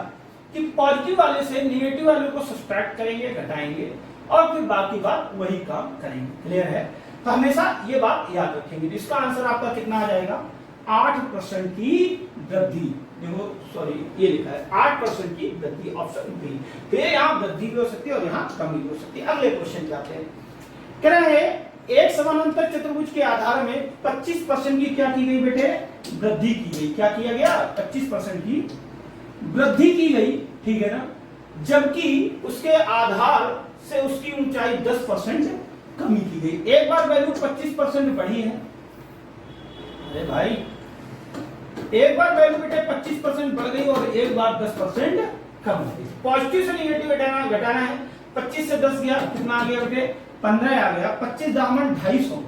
कि पॉजिटिव वाले से नेगेटिव वाले को सब्ट्रैक्ट करेंगे, घटाएंगे और फिर बाकी बात वही काम करेंगे। क्लियर है? तो हमेशा ये बात याद रखेंगे। तो इसका आंसर आपका कितना आ जाएगा 8% की वृद्धि। देखो सॉरी ये लिखा है 8% की वृद्धि, ऑप्शन बी। तो यहाँ वृद्धि भी हो सकती है और यहाँ कमी भी हो सकती है। अगले क्वेश्चन जाते हैं। कह रहे हैं एक समानांतर चतुर्भुज के आधार में 25% की क्या की गई बेटे वृद्धि की गई। क्या किया गया 25% की वृद्धि की गई, ठीक है ना, जबकि उसके आधार से उसकी ऊंचाई 10% कमी की गई। एक बार वैल्यू 25% बढ़ी है, अरे भाई एक बार वैल्यू बेटे 25% बढ़ गई और एक बार 10% कम हो गई। पॉजिटिव से नेगेटिव घटाना है, 25 से 10 गया, कितना आ गया बेटे 15 आ गया, 25 दामन 250,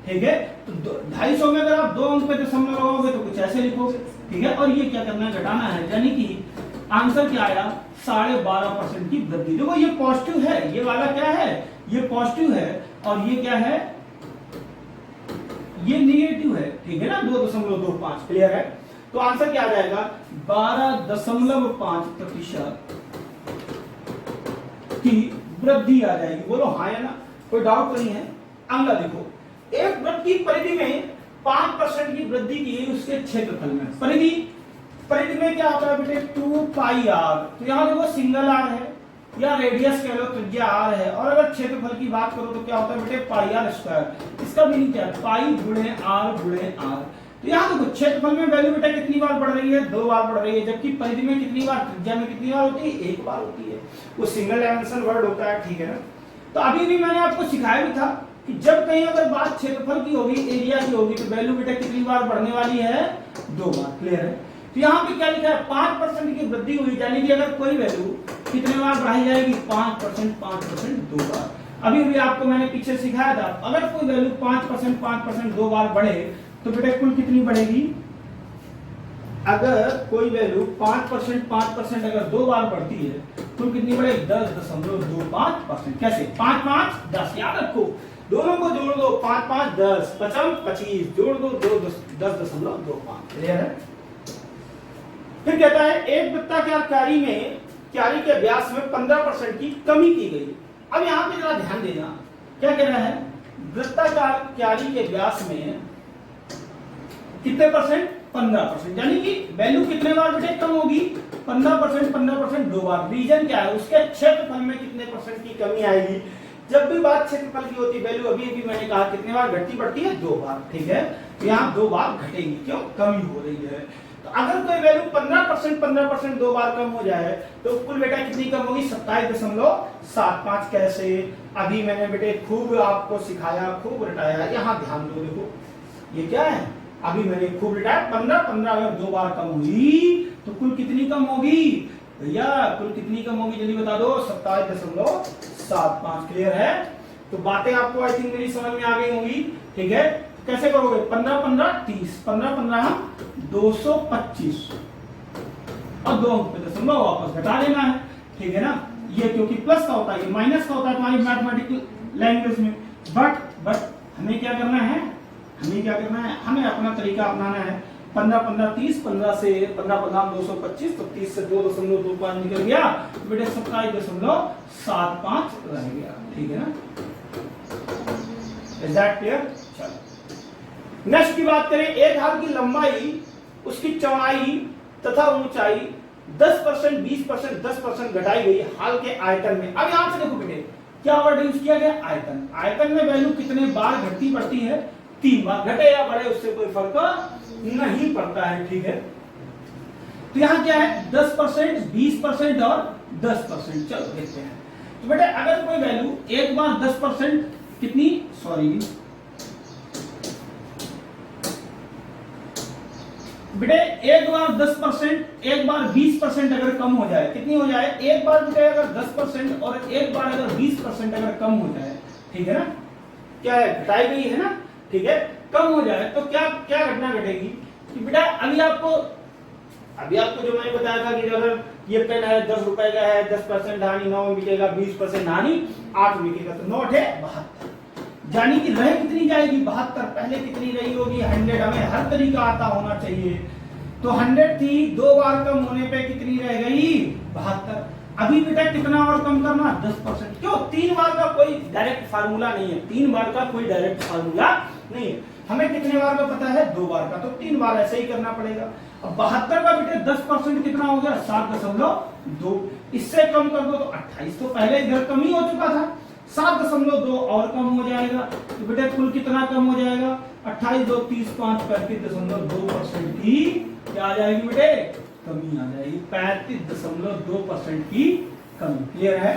ठीक है। तो 250 में अगर आप 2 अंक पे दशमलव लगाओगे तो कुछ ऐसे लिखोगे, ठीक है। और ये क्या करना है घटाना है, यानी कि आंसर क्या आया 12.5% की वृद्धि। देखो ये पॉजिटिव है, ये वाला क्या है ये पॉजिटिव है और ये क्या है ये नेगेटिव है, ठीक है ना 2.25। क्लियर है? तो आंसर क्या आ जाएगा 12.5% की वृद्धि आ जाएगी। बोलो हाँ या ना। कोई डाउट तो नहीं है। अगला देखो, एक वृत्त की परिधि में 5% की वृद्धि की गई उसके क्षेत्रफल में। परिधि में क्या होता है बेटे, 2 पाई आर। तो यहाँ देखो सिंगल आर है या रेडियस कह लो, त्रिज्या आर है, और अगर क्षेत्रफल की बात करो तो क्या होता है बेटे, पाई आर स्क्वायर। इसका मीनिंग क्या है, पाई गुणे आर गुणे आर। तो यहाँ देखो क्षेत्रफल में वैल्यू बेटा कितनी बार बढ़ रही है, 2 बार बढ़ रही है, जबकि परिधि में कितनी बार, त्रिज्या में कितनी बार होती है, 1 बार होती है। वो सिंगल डायमेंशन वर्ड होता है, ठीक है ना। तो अभी भी मैंने आपको सिखाया भी था कि जब कहीं अगर बात क्षेत्रफल की होगी, एरिया की होगी, तो वैल्यू बेटा कितनी बार बढ़ने वाली है, 2 बार। क्लियर है। तो यहाँ पे क्या लिखा है, 5% की वृद्धि हुई, यानी कि अगर कोई वैल्यू कितने बार बढ़ाई जाएगी, 5% 2 बार। अभी भी आपको मैंने पीछे सिखाया था, अगर कोई वैल्यू 5% 2 बार बढ़े तो बेटा कुल कितनी बढ़ेगी। अगर कोई वैल्यू 5% अगर 2 बार बढ़ती है, कुल कितनी बढ़ेगी, 10.25%। कैसे, 5 5 10, याद रखो, दोनों को जोड़ दो, 5 5 10, 5 25, जोड़ दो 10.25। क्लियर है। फिर कहता है एक वृत्ताकार क्यारी के व्यास में 15% की कमी की गई। अब यहाँ पे जरा ध्यान देना, क्या कह रहा है, वृत्ताकार क्यारी के व्यास में कितने परसेंट, 15%, यानी कि वैल्यू कितने बार बेटे कम होगी, 15% 2 बार। रीजन क्या है, उसके क्षेत्रफल में कितने परसेंट की कमी आएगी। जब भी बात क्षेत्रफल की होती है, वैल्यू अभी मैंने कहा कितने बार घटती बढ़ती है, 2 बार। ठीक है, तो यहाँ 2 बार घटेगी, क्यों, कमी हो रही है। तो अगर कोई वैल्यू 15% 2 बार कम हो जाए तो कुल बेटा कितनी कम होगी, 27.75। कैसे, अभी मैंने बेटे खूब आपको सिखाया, खूब रटाया। यहाँ ध्यान दो, देखो ये क्या है, अभी मैंने खूब रटाया, 15 अगर 2 बार कम हुई तो कुल कितनी कम होगी भैया, कुल कितनी कम होगी, जल्दी बता दो, 27.75। क्लियर है। तो बातें आपको आई थिंक मेरी समझ में आ गई होंगी। ठीक है, कैसे करोगे, 15 30, 15 हम 225, और 2 अंक पे दशमलव वापस घटा देना है। ठीक है ना, ये क्योंकि प्लस का होता है, ये माइनस का होता है तुम्हारी मैथमेटिकल लैंग्वेज में। बट हमें क्या करना है, हमें अपना तरीका अपनाना है। 15 30, 15 से 15 225, तो 30 से 2.25 निकल गया, तो बेटे 27.75 रह गया। ठीक है ना, इज दैट क्लियर। चलो नेक्स्ट की बात करें, एक हाथ की लंबाई, उसकी चौड़ाई तथा ऊंचाई 10%, 20%, 10% घटाई गई हाल के आयतन में। अब यहां से देखो बेटे क्या वर्ड यूज किया गया, आयतन। आयतन में वैल्यू कितने बार घटती बढ़ती है, 3 बार। घटे या बढ़े उससे कोई फर्क नहीं पड़ता है। ठीक है, तो यहां क्या है, 10%, 20% और 10%। चलो देखते हैं। तो बेटे अगर कोई वैल्यू एक बार 10% कितनी, सॉरी बेटे एक बार 10%, एक बार 20% अगर कम हो जाए, कितनी हो जाए, एक बार बेटे अगर 10% और एक बार अगर 20% अगर कम हो जाए, ठीक है ना, क्या है, घटाई गई है ना, ठीक है, कम हो जाए तो क्या क्या घटना घटेगी कि बेटा अभी आपको जो मैंने बताया था कि अगर ये पेन है 10 रुपए का है, 10% हानि 9 में बिकेगा, 20% हानि 8 में बिकेगा, तो 9 है 72। यानी कि रह कितनी जाएगी, 72। पहले कितनी रही होगी, 100। हमें हर तरीका आता होना चाहिए। तो 100 थी, 2 बार कम होने पे कितनी रह गई, 72। अभी बेटा कितना और कम करना, 10%। क्यों, 3 बार का कोई डायरेक्ट फार्मूला नहीं है, 3 बार का कोई डायरेक्ट फार्मूला नहीं है। हमें कितने बार का पता है, 2 बार का, तो 3 बार ऐसे ही करना पड़ेगा। अब 72 का बेटे 10% कितना हो गया, 7.2। इससे कम कर दो तो 28, तो पहले इधर कम ही हो चुका था, 7.2 और कम हो जाएगा, तो बेटे कुल कितना कम हो जाएगा, 28 2 30 5 35.2% की क्या आ जाएगी बेटे, कमी आ जाएगी, 35.2% की कमी। क्लियर है,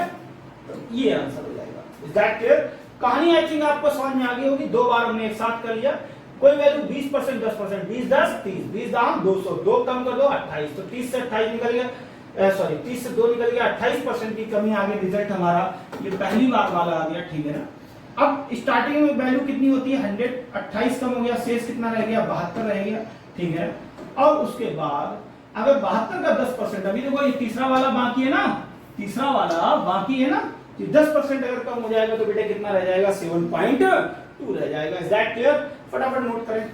तो ये आंसर हो जाएगा। Is that clear. कहानी आई थिंक आपको समझ में आ गई होगी। 2 बार हमने एक साथ कर लिया। कोई वैल्यू 20%, 10%, 20 10 30, 20 दाम 200, 2 कम कर दो 28, तो 30 से 28 निकल गया, सॉरी 30 से 2 निकल गया, 28% की कमी आ गई। रिजल्ट हमारा ये पहली बार वाला आ गया। ठीक है ना। अब स्टार्टिंग में वैल्यू कितनी होती है, 100, 28 कम हो गया, शेष कितना रह गया, 72 रह गया। ठीक है, और उसके बाद अगर 72 का 10%, अभी देखो ये तीसरा वाला बाकी है ना, तीसरा वाला बाकी है ना, तो 10% अगर कम हो जाएगा तो बेटे कितना रह जाएगा, 7.2 रह जाएगा। Is that clear. फटाफट नोट करें।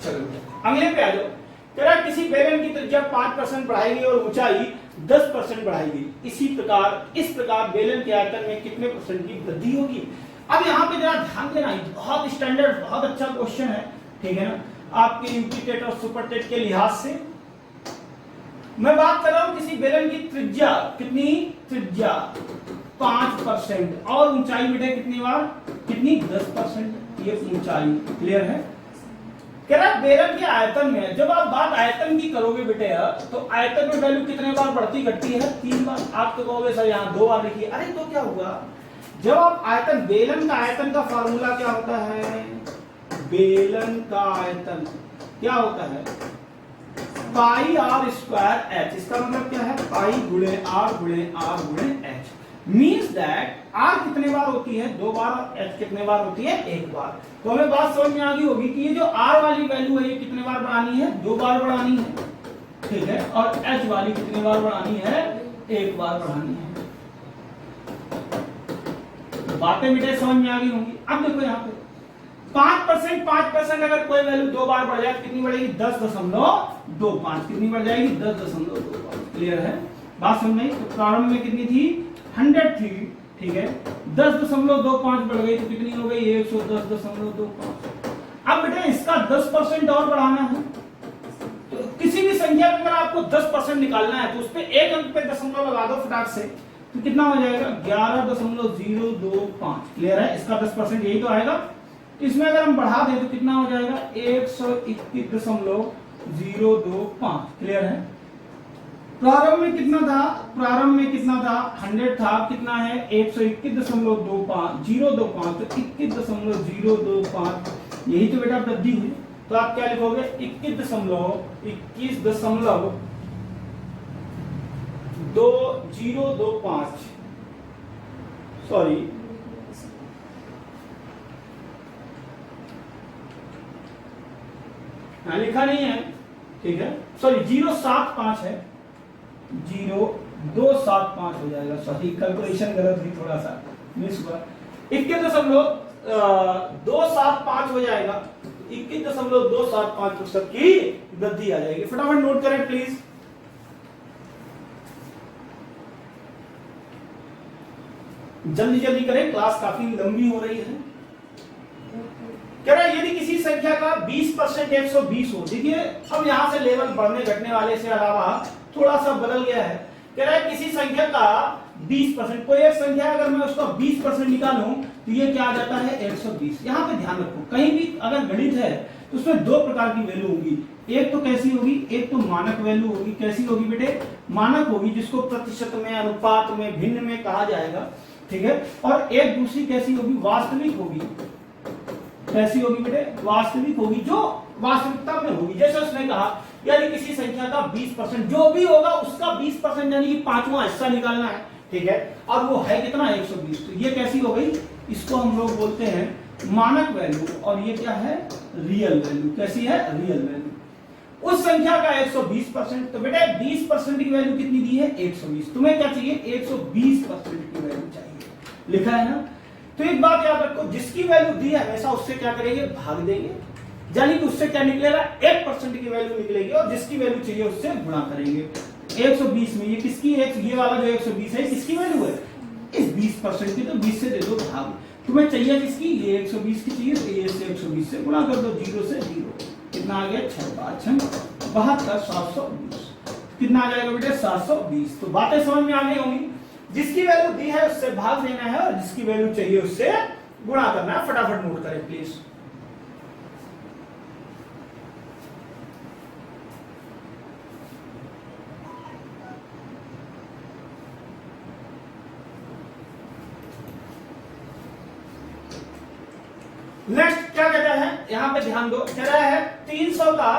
चलो अगले पे आ जाओ। कह रहा है किसी बेलन की त्रिज्या 5% बढ़ाई गई और ऊंचाई 10% बढ़ाई गई, इस प्रकार बेलन के आयतन में कितने परसेंट की वृद्धि होगी। अब यहाँ पे जरा ध्यान देना, बहुत स्टैंडर्ड बहुत अच्छा क्वेश्चन है, ठीक है ना, आपके यूपी टेट और सुपर टेट के लिहाज से। मैं बात कर रहा हूं किसी बेलन की त्रिज्या, कितनी त्रिज्या 5% और ऊंचाई बेटे कितनी बार, कितनी 10%, ये ऊंचाई क्लियर है। कह रहा बेलन के आयतन में, जब आप बात आयतन की करोगे बेटे तो आयतन में वैल्यू कितने बार बढ़ती घटती है, 3 बार। आप तो कहोगे सर यहाँ 2 बार लिखिए, अरे तो क्या हुआ, जब आप आयतन, बेलन का आयतन का फार्मूला क्या होता है, बेलन का आयतन क्या होता है, पाई आर स्क्वायर एच। इसका मतलब क्या है, पाई गुणे आर गुणे एच। मीन्स दैट आर कितने बार होती है, 2 बार, और एच कितने बार होती है, 1 बार। तो हमें बात समझ में आ गई होगी कि ये जो आर वाली वैल्यू है ये कितने बार बढ़ानी है, 2 बार बढ़ानी है, ठीक है, और एच वाली कितने बार बढ़ानी है, 1 बार बढ़ानी है। बातें बेटे समझ में आ गई होंगी। अब देखो यहाँ पे 5% अगर कोई वैल्यू 2 बार बढ़ जाए कितनी बढ़ेगी, 10.25, कितनी बढ़ जाएगी, 10.25। क्लियर है, बात समझ में आई। तो प्रारंभ में कितनी थी, 100 थी, ठीक है, 10.25 बढ़ गई तो कितनी हो गई, 110.25। अब बेटा इसका 10% और बढ़ाना है, तो किसी भी संख्या में अगर आपको 10% निकालना है तो उस पे एक अंक पे दशमलव लगा दो फटाक से, तो कितना हो जाएगा, 11.025। क्लियर है, इसका 10% यही तो आएगा। इसमें अगर हम बढ़ा दें तो कितना हो जाएगा, 121.025। क्लियर है। प्रारंभ में कितना था, 100 था, कितना है, 121.025, तो 21.025, यही तो बेटा वृद्धि हुई। तो आप क्या लिखोगे, 21.2025, सॉरी, लिखा नहीं है, ठीक है, सॉरी 075 है, 0275 हो जाएगा, सॉरी कैलकुलेशन गलत हुई, थोड़ा सा मिस हुआ, 21.275 हो जाएगा, 21.275% की वृद्धि आ जाएगी। फटाफट नोट करें प्लीज। जल्दी जल्दी करें, क्लास काफी लंबी हो रही है। कह रहा है यदि किसी संख्या का 20% 120 हो, देखिए अब यहां से लेवल बढ़ने घटने वाले से अलावा थोड़ा सा बदल गया है। कह रहा है किसी संख्या का 20%, कोई एक संख्या अगर मैं उसका 20% निकालूं तो ये क्या आ जाता है, 120। यहां पे ध्यान रखो, कहीं भी अगर गणित है तो उसमें 2 प्रकार की वैल्यू होगी। एक तो कैसी होगी, एक तो मानक वैल्यू होगी। कैसी होगी बेटे, मानक होगी, जिसको प्रतिशत में, अनुपात में, भिन्न में कहा जाएगा, ठीक है। और एक दूसरी कैसी होगी, वास्तविक होगी। कैसी होगी बेटे, वास्तविक होगी, जो वास्तविकता में होगी। जैसे उसने कहा यानी किसी संख्या का 20%, जो भी होगा उसका 20% यानी कि 5वां हिस्सा निकालना है, ठीक है, और वो है कितना, 120। तो ये कैसी हो गई, इसको हम लोग बोलते हैं मानक वैल्यू, और ये क्या है, रियल वैल्यू। कैसी है, रियल वैल्यू। उस संख्या का 120%, तो बेटा 20% की वैल्यू कितनी दी है, 120। तुम्हें क्या चाहिए, 120% की वैल्यू चाहिए, लिखा है ना। तो एक बात याद रखो, जिसकी वैल्यू दी है हमेशा उससे क्या करेंगे, भाग देंगे, यानी कि उससे क्या निकलेगा, 1% की वैल्यू निकलेगी, और जिसकी वैल्यू चाहिए उससे गुणा करेंगे। 120 में ये किसकी है, ये वाला जो 120 है किसकी वैल्यू है, इस 20% की, तो 20 से दे दो भाग। तुम्हें चाहिए किसकी, ये 120 की चाहिए, तो ये से 120 से गुणा कर दो, 0 से 0, कितना आ गया, 6×5 72, 720। कितना आ जाएगा बेटे, 720। तो बातें समझ में आ गई होंगी। जिसकी वैल्यू दी है उससे भाग देना है, और जिसकी वैल्यू चाहिए उससे गुणा करना है। फटाफट नोट करें प्लीज। नेक्स्ट क्या कहता है, यहां पे ध्यान दो, कह रहा है 300 का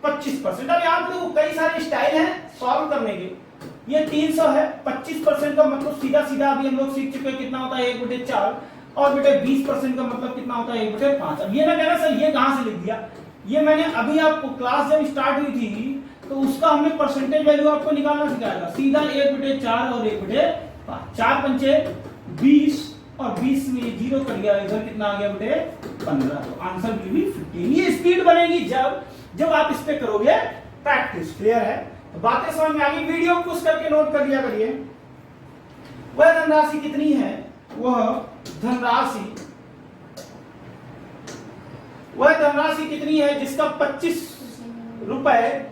25%। अब यहां पे कई सारे स्टाइल हैं सॉल्व करने के। ये 300 है, 25% का मतलब सीधा सीधा अभी हम लोग सीख चुके हैं कितना होता है, 1/4, और बेटे 20% का मतलब कितना होता है, 1/5। अब ये ना कहना सर ये कहां से लिख दिया, ये मैंने अभी आपको क्लास जब स्टार्ट हुई थी तो उसका हमने परसेंटेज वैल्यू आपको निकालना सिखाया था। सीधा 1/4 और 1/5, 4×5 20, और 20 में 0 कट गया, इधर कितना आ गया बेटे, 15, तो आंसर विल बी 15। ये स्पीड बनेगी जब आप इस पे करोगे प्रैक्टिस। क्लियर है? तो बातें समझ में आ गई। वीडियो पुश करके नोट कर लिया करिए। वह धनराशि कितनी है? वह धनराशि कितनी है जिसका 25 रुपए,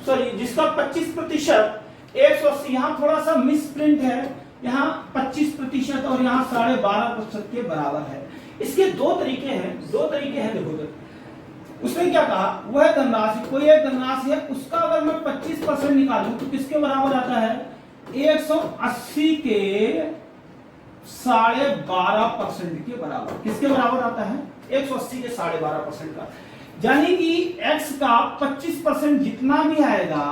सॉरी जिसका 25%, 180, यहां थोड़ा सा मिस प्रिंट है, यहाँ 25% और यहाँ 12.5% के बराबर है। इसके दो तरीके हैं देखो। उसने क्या कहा? वह धनराशि, कोई एक धनराशि है, उसका अगर मैं 25% निकालूं तो किसके बराबर आता है? 180 के 12.5% के बराबर। किसके बराबर आता है? 180 के 12.5% का। यानी कि x का 25% जितना भी आएगा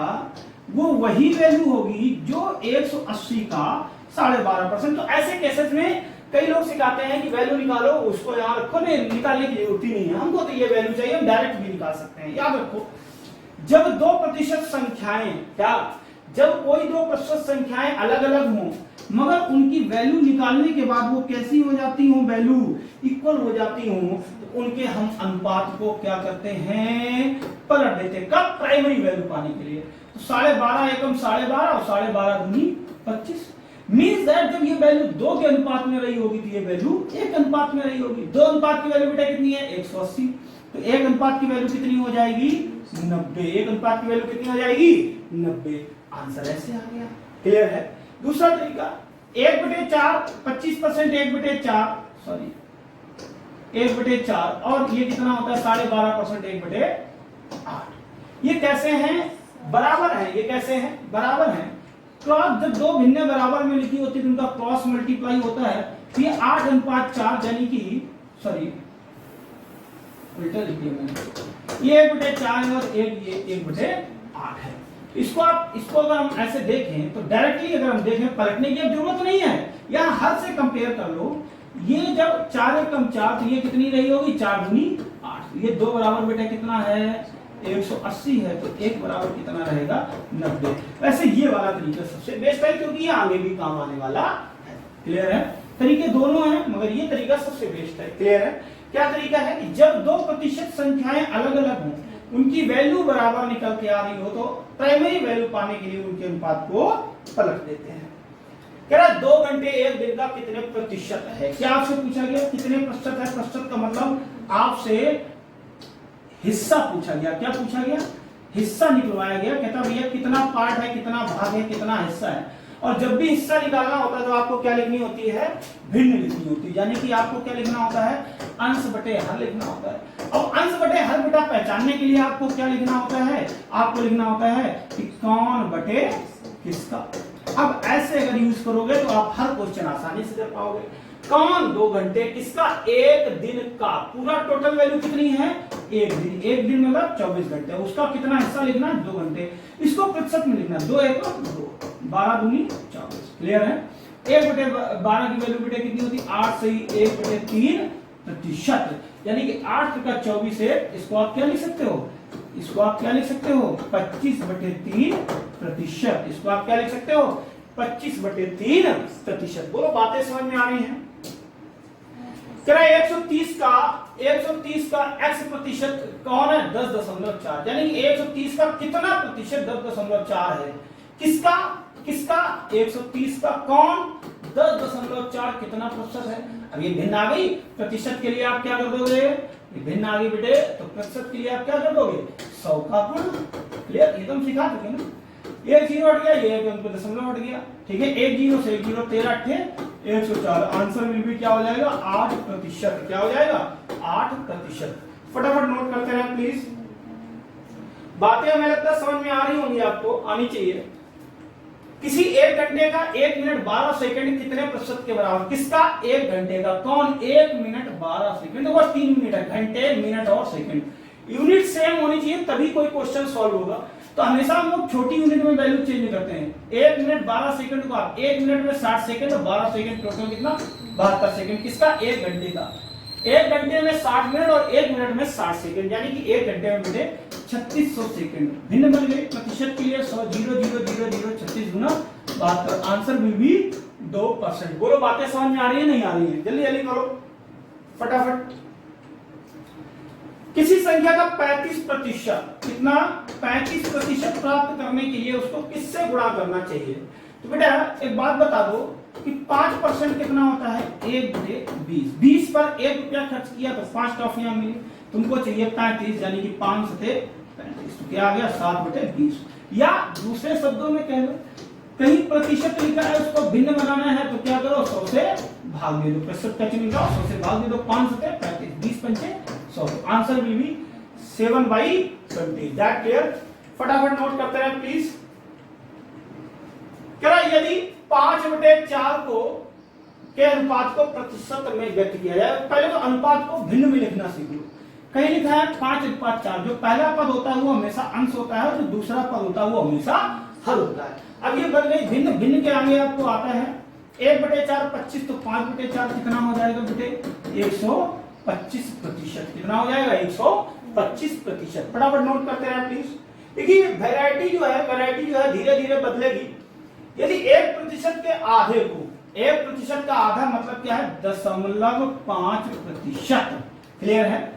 वो वही वैल्यू होगी जो 180 का 12.5%। तो ऐसे केसेस में कई लोग सिखाते हैं कि वैल्यू निकालो, उसको यहाँ रखो, नहीं निकालने की जरूरत ही नहीं है, हमको तो ये वैल्यू चाहिए, हम डायरेक्ट भी निकाल सकते हैं। याद रखो, जब 2% संख्याएं, क्या जब कोई 2% संख्याएं अलग अलग हों मगर उनकी वैल्यू निकालने के बाद वो कैसी हो जाती हो, वैल्यू इक्वल हो जाती हो, तो उनके हम अनुपात को क्या करते हैं? पलट देते हैं। कब? प्राइमरी वैल्यू पाने के लिए। तो 12.5 एकम 12.5 और 12.5 दूनी 25। मीन्स दैट जब ये वैल्यू 2 के अनुपात में रही होगी तो ये वैल्यू 1 अनुपात में रही होगी। 2 अनुपात की वैल्यू बेटा कितनी है? 180। तो 1 अनुपात की वैल्यू कितनी हो जाएगी? 90। 1 अनुपात की वैल्यू कितनी हो जाएगी? 90। आंसर ऐसे आ गया। क्लियर है? दूसरा तरीका 1/4, 25% 1/4, सॉरी 1/4 और ये कितना होता है? 12.5% 1/8। ये कैसे हैं? बराबर है। ये कैसे हैं? बराबर है। क्रॉस, जब दो भिन्न बराबर में लिखी होती है तो उनका क्रॉस मल्टीप्लाई होता है। तो ये 8:4 यानी कि, सॉरी उल्टा लिख दिया मैंने, ये 1/4 है और ये 1/8 है। इसको अगर हम ऐसे देखें तो डायरेक्टली अगर हम देखें, पलटने की जरूरत नहीं है, यहाँ हर से कंपेयर कर लो। ये जब 4 एकम 4 तो ये कितनी रही होगी? 4 दूनी 8। ये 2 बराबर बेटा कितना है? 180 है, तो 1 बराबर कितना रहेगा? 90। वैसे ये वाला तरीका सबसे बेस्ट है क्योंकि ये आगे भी काम आने वाला है। क्लियर है? तरीके दोनों हैं मगर ये तरीका सबसे बेस्ट है। क्लियर है? क्या तरीका है कि जब 2% संख्याएं अलग अलग हों, उनकी वैल्यू बराबर निकल के आ रही हो तो प्राइमरी वैल्यू पाने के लिए उनके अनुपात को पलट देते हैं। कह रहा 2 घंटे 1 दिन का कितने प्रतिशत है? क्या आपसे पूछा गया कितने प्रतिशत है? प्रतिशत का मतलब आपसे हिस्सा पूछा गया। क्या पूछा गया? हिस्सा निकलवाया गया। कहता भैया कितना पार्ट है, कितना भाग है, कितना हिस्सा है। और जब भी हिस्सा निकालना होता है तो आपको क्या लिखनी होती है? भिन्न लिखनी होती है। यानी कि आपको क्या लिखना होता है? अंश बटे हर लिखना होता है। अब अंश बटे हर बेटा पहचानने के लिए आपको क्या लिखना होता है? आपको लिखना होता है कि कौन बटे किसका। अब ऐसे अगर यूज करोगे तो आप हर क्वेश्चन आसानी से कर पाओगे। कौन 2 घंटे, किसका? 1 दिन का। पूरा टोटल वैल्यू कितनी है? 1 दिन। 1 दिन मतलब 24 घंटे। उसका कितना हिस्सा लिखना? 2 घंटे। इसको प्रतिशत में लिखना, 2 एकम 2, 12 दूनी 24। क्लियर है? 1/12 की वैल्यू बेटे कितनी होती? 8 से 1/3 प्रतिशत। यानी कि 8 का 24 है। इसको आप क्या लिख सकते हो? इसको आप क्या लिख सकते हो? 25/3 प्रतिशत। इसको आप क्या लिख सकते हो? 25/3 प्रतिशत। बोलो बातें समझ में आ रही हैं? 130 का x प्रतिशत कौन है? 10.4। यानी कि 130 का कितना प्रतिशत? 10.4 है। किसका? 130 का कौन? 10.4 कितना प्रतिशत है? अब ये भिन्न आ गई, प्रतिशत के लिए आप क्या कर दोगे? ये भिन्न आ गई बेटे, तो प्रतिशत के लिए आप क्या कर दोगे? 100 का गुण। क्लियर? ये तो हम सिखा चुके ना। 1 0 हट गया, ये दशमलव हट गया। ठीक है? 1 0 से 1 0, 13 8 104। आंसर में भी क्या हो जाएगा? 8%। क्या हो जाएगा? 8%। फटाफट नोट करते हैं प्लीज। बातें हमें लगता है समझ में आ रही होंगी, आपको आनी चाहिए। किसी 1 घंटे का 1 मिनट 12 सेकंड कितने प्रतिशत के बराबर? किसका? 1 घंटे का। कौन? 1 मिनट 12 सेकंड। वो 3 मिनट है। घंटे, मिनट और सेकंड, यूनिट सेम होनी चाहिए तभी कोई क्वेश्चन सॉल्व होगा। तो हमेशा हम लोग छोटी यूनिट में वैल्यू चेंज करते हैं। 1 मिनट 12 सेकंड को आप 1 मिनट में 60 सेकंड और 12 सेकंड, टोटल कितना? 72 सेकंड। किसका? 1 घंटे का। 1 घंटे में 60 मिनट और 1 मिनट में 60 सेकंड, यानी कि 1 घंटे में बेटे 3600 सेकंड। भिन्न बन गई। प्रतिशत के लिए 100 0 0 0 0 36 गुना 72। Answer will be 2%। बोलो बातें समझ में आ रही है नहीं आ रही है? जल्दी जल्दी करो। फटाफट। किसी संख्या का 35% कितना 35% प्राप्त करने के लिए उसको किससे गुणा करना चाहिए? तो बेटा एक बात बता दो कि 5% कितना होता है 1/20। 20 पर 1 रुपया खर्च किया तो 5 टॉफियां मिली, तुमको चाहिए 35 यानी कि 5 सते 35, तो क्या आ गया 7/20। या दूसरे शब्दों में कह लो कहीं प्रतिशत लिखा है उसको भिन्न बनाना है तो क्या करो 100 से भाग दे दो, प्रतिशत का चिन्ह लगाओ 100 से भाग दे दो, 5 सते 35, 20 पंचे 100, answer will be 7/20। That clear? फटाफट नोट करते रहे प्लीज। क्या यदि 5/4 को के अनुपात को प्रतिशत में व्यक्त किया जाए, पहले तो अनुपात को भिन्न में लिखना सीख लो। कहीं लिखा है 5/4, जो पहला पद होता है वो हमेशा अंश होता है और जो दूसरा पद होता है वो हमेशा हर होता है। अब ये बन गई भिन्न, भिन्न के आगे आपको आता है 1/4 25, तो 5/4 कितना हो जाएगा बेटे 125%। कितना हो जाएगा 125%। फटाफट नोट करते हैं प्लीज। देखिए वैरायटी जो है धीरे धीरे बदलेगी। यदि 1% के आधे को 1% का आधा मतलब क्या है 0.5%। क्लियर है?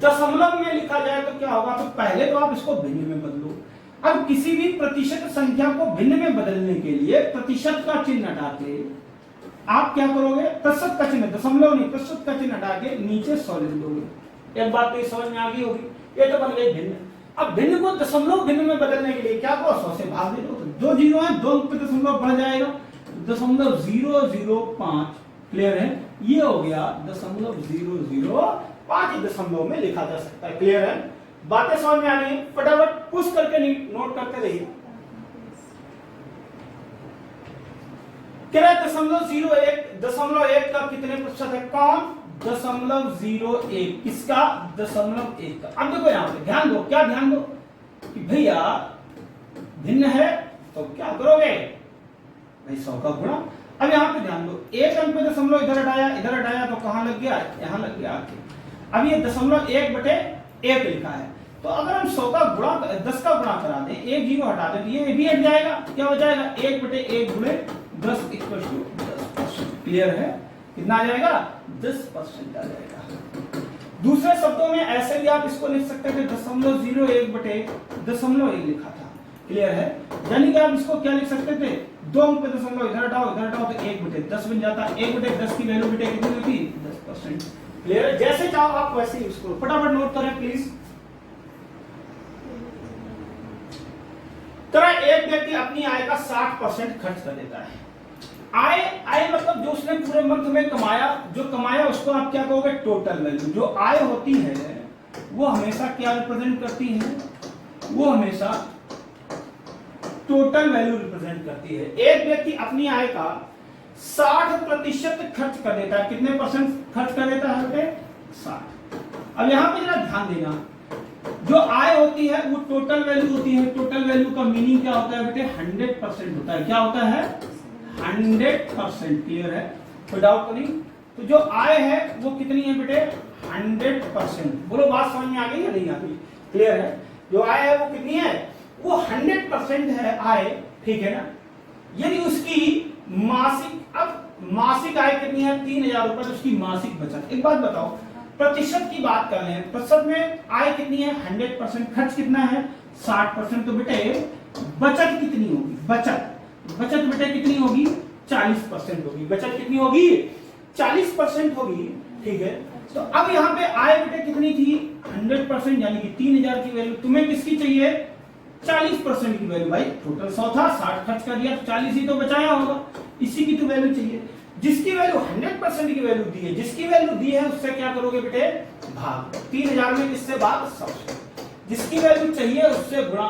दशमलव में लिखा जाए तो क्या होगा, तो पहले तो आप इसको भिन्न में बदलो। अब किसी भी प्रतिशत संख्या को भिन्न में बदलने के लिए प्रतिशत का चिन्ह हटा के आप क्या करोगे, प्रतिशत का चिन्ह, दशमलव नहीं, प्रतिशत का चिन्ह हटा के नीचे 100 लिख दोगे। एक बात तो समझ में आ गई होगी, ये तो बन गई भिन्न। अब भिन्न को दशमलव भिन्न में बदलने के लिए क्या करो 100 से भाग दे दो, तो 2 जीरो है 2 पे दशमलव बढ़ जाएगा 0.005। क्लियर है? ये हो गया 0.005 दशमलव में लिखा जा सकता है। क्लियर है? बातें समझ में आ रही है? फटाफट पुश करके नोट करते रहिए। क्या 0.01 का कितने प्रतिशत है? कौन? 0.01 किसका? 0.1 का। अब देखो यहाँ पे ध्यान दो, क्या ध्यान दो कि भैया भिन्न है तो क्या करोगे भाई 100 का गुणा। अब यहाँ पे ध्यान दो, एक अंक पे दशमलव इधर हटाया तो कहां लग गया? यहाँ लग गया आके। अब ये 0.1/1 लिखा है, तो अगर हम 100 का गुणा 10 का गुणा करा दें, 1 जीरो हटा दें तो ये भी हट जाएगा। क्या हो जाएगा 1/1 गुणे 10 = 10%। क्लियर है? कितना आ जाएगा 10% आ जाएगा। दूसरे शब्दों में ऐसे भी आप इसको लिख सकते थे 0.01/0.1 लिखा था। क्लियर है? यानी कि आप इसको क्या लिख सकते थे 2 अंक पे दशमलव इधर हटाओ तो 1/10 बन जाता। 1/10 की वैल्यू बेटे कितनी होती 10%। क्लियर है? जैसे चाहो आप वैसे यूज करो। फटाफट नोट करें प्लीज। तरह एक व्यक्ति अपनी आय का 60% खर्च कर देता है। आय मतलब जो उसने पूरे मंथ में कमाया, जो कमाया उसको आप क्या कहोगे टोटल वैल्यू। जो आय होती है वो हमेशा क्या रिप्रेजेंट करती है? वो हमेशा टोटल वैल्यू रिप्रेजेंट करती है। एक व्यक्ति अपनी आय का 60% खर्च कर देता है। कितने परसेंट खर्च कर देता है बेटे? 60। अब यहां पे जरा ध्यान देना, जो आय होती है वो टोटल वैल्यू होती है। टोटल वैल्यू का मीनिंग क्या होता है बेटे? 100% होता है। क्या होता है? 100%। क्लियर है? कोई डाउट तो नहीं? तो जो आय है वो कितनी है बेटे? 100%। बोलो बात समझ में आ गई या नहीं आ गई? क्लियर है? जो आय है वो कितनी है? वो 100% है आय। ठीक है ना? यदि उसकी मासिक, अब मासिक आय कितनी है 3000 रुपए, तो उसकी मासिक बचत। एक बात बताओ, प्रतिशत की बात कर रहे हैं, प्रतिशत में आय कितनी है 100%, खर्च कितना है 60%, तो बेटे बचत कितनी होगी? बचत बेटे कितनी होगी? 40% होगी। बचत कितनी होगी? 40% होगी। ठीक है? तो अब यहाँ पे आय बेटे कितनी थी 100%, यानी कि 3000 की वैल्यू। तुम्हें किसकी चाहिए? 40% की वैल्यू। भाई टोटल 100 था, 60 खर्च कर दिया तो 40 ही तो बचाया होगा, इसी की तो वैल्यू चाहिए। जिसकी वैल्यू 100% की वैल्यू दी है, जिसकी वैल्यू दी है उससे क्या करोगे बेटे? भाग। 3000 में किससे भाग? 100 से। जिसकी वैल्यू चाहिए उससे गुणा।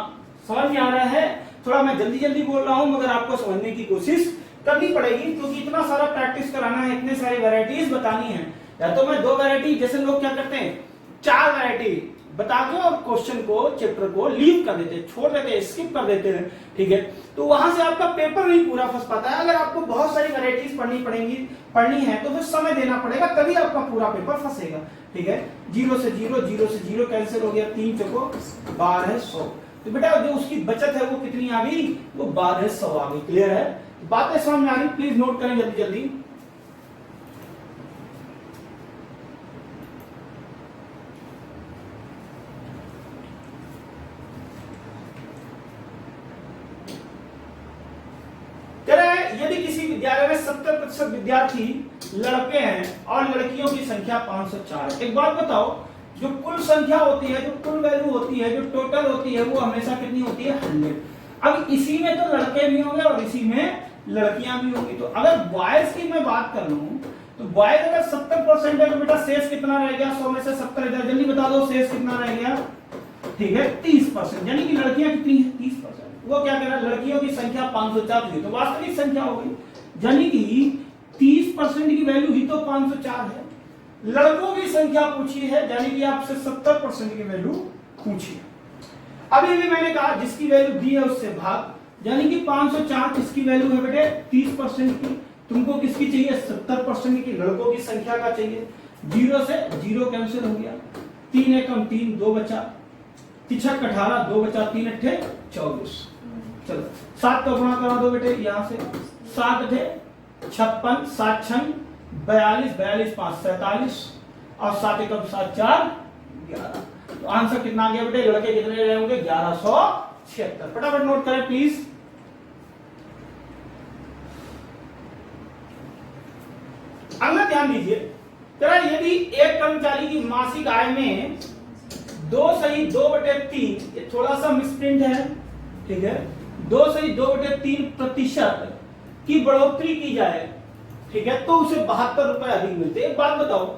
समझ में आ रहा है? थोड़ा मैं जल्दी बोल रहा हूं मगर आपको समझने की कोशिश करनी पड़ेगी, क्योंकि इतना सारा प्रैक्टिस कराना है, इतने सारी वैरायटीज बतानी है। या तो मैं 2 वैरायटी, जैसे लोग क्या करते हैं 4 वैरायटी बता के और क्वेश्चन को, चैप्टर को लीव कर देते हैं, छोड़ देते हैं, स्किप कर देते हैं। ठीक है? तो वहां से आपका पेपर नहीं पूरा फंस पाता है। अगर आपको बहुत सारी वैरायटीज पढ़नी है तो फिर समय देना पड़ेगा, तभी आपका पूरा पेपर फंसेगा। ठीक है? 0 से 0 कैंसिल हो गया, 3 चौको 12 100। तो बेटा जो उसकी बचत है वो कितनी आ गई? वो 12 100 आ गई। क्लियर है? बातें समझ में आ रही? प्लीज नोट करें जल्दी। विद्यालय में 70% विद्यार्थी लड़के हैं और लड़कियों की संख्या 504 है। एक बात बताओ, जो कुल संख्या होती है, जो कुल वैल्यू होती है, जो टोटल होती है, वो हमेशा कितनी होती है? 100। अब इसी में तो लड़के भी होंगे और इसी में लड़कियां भी होंगी। तो अगर बॉयज की मैं बात कर लूं तो बॉयज अगर 70% है तो बेटा शेष कितना रह गया? 100 में से 70 जल्दी बता दो, शेष कितना रह गया? ठीक है 30%, यानी कि लड़कियां कितनी है? 30%। वो क्या कह रहा है? लड़कियों की संख्या 504 थी, तो वास्तविक संख्या हो गई, यानी कि 30% की वैल्यू ही तो 504 है। लड़कों की संख्या पूछी है, यानी कि आपसे 70% की वैल्यू पूछी है। अभी भी मैंने कहा जिसकी वैल्यू दी है उससे भाग, यानी कि 504 किसकी वैल्यू है बेटे? 30% की। तुमको किसकी चाहिए? 70% की। लड़कों की संख्या का चाहिए। 0 से 0 कैंसिल हो गया, 3 एकम 3, 2 बचा, 3 18, 2 बचा, 3 अट्ठे 24। चलो 7 का गुणा करा दो बेटे यहाँ से, 7 अठे 56, 7 छंग 42, 42 5 47 और 7 एकम 7 4 11। तो आंसर कितना आ गया बेटे? लड़के कितने रहे होंगे? 1176। फटाफट नोट करें प्लीज। अगला ध्यान दीजिए, यदि एक कर्मचारी की मासिक आय में 2/2/3, ये थोड़ा सा मिसप्रिंट है, ठीक है, 2/2/3% की बढ़ोतरी की जाए, ठीक है, तो उसे 72 रुपए अधिक मिलते। एक बात बताओ,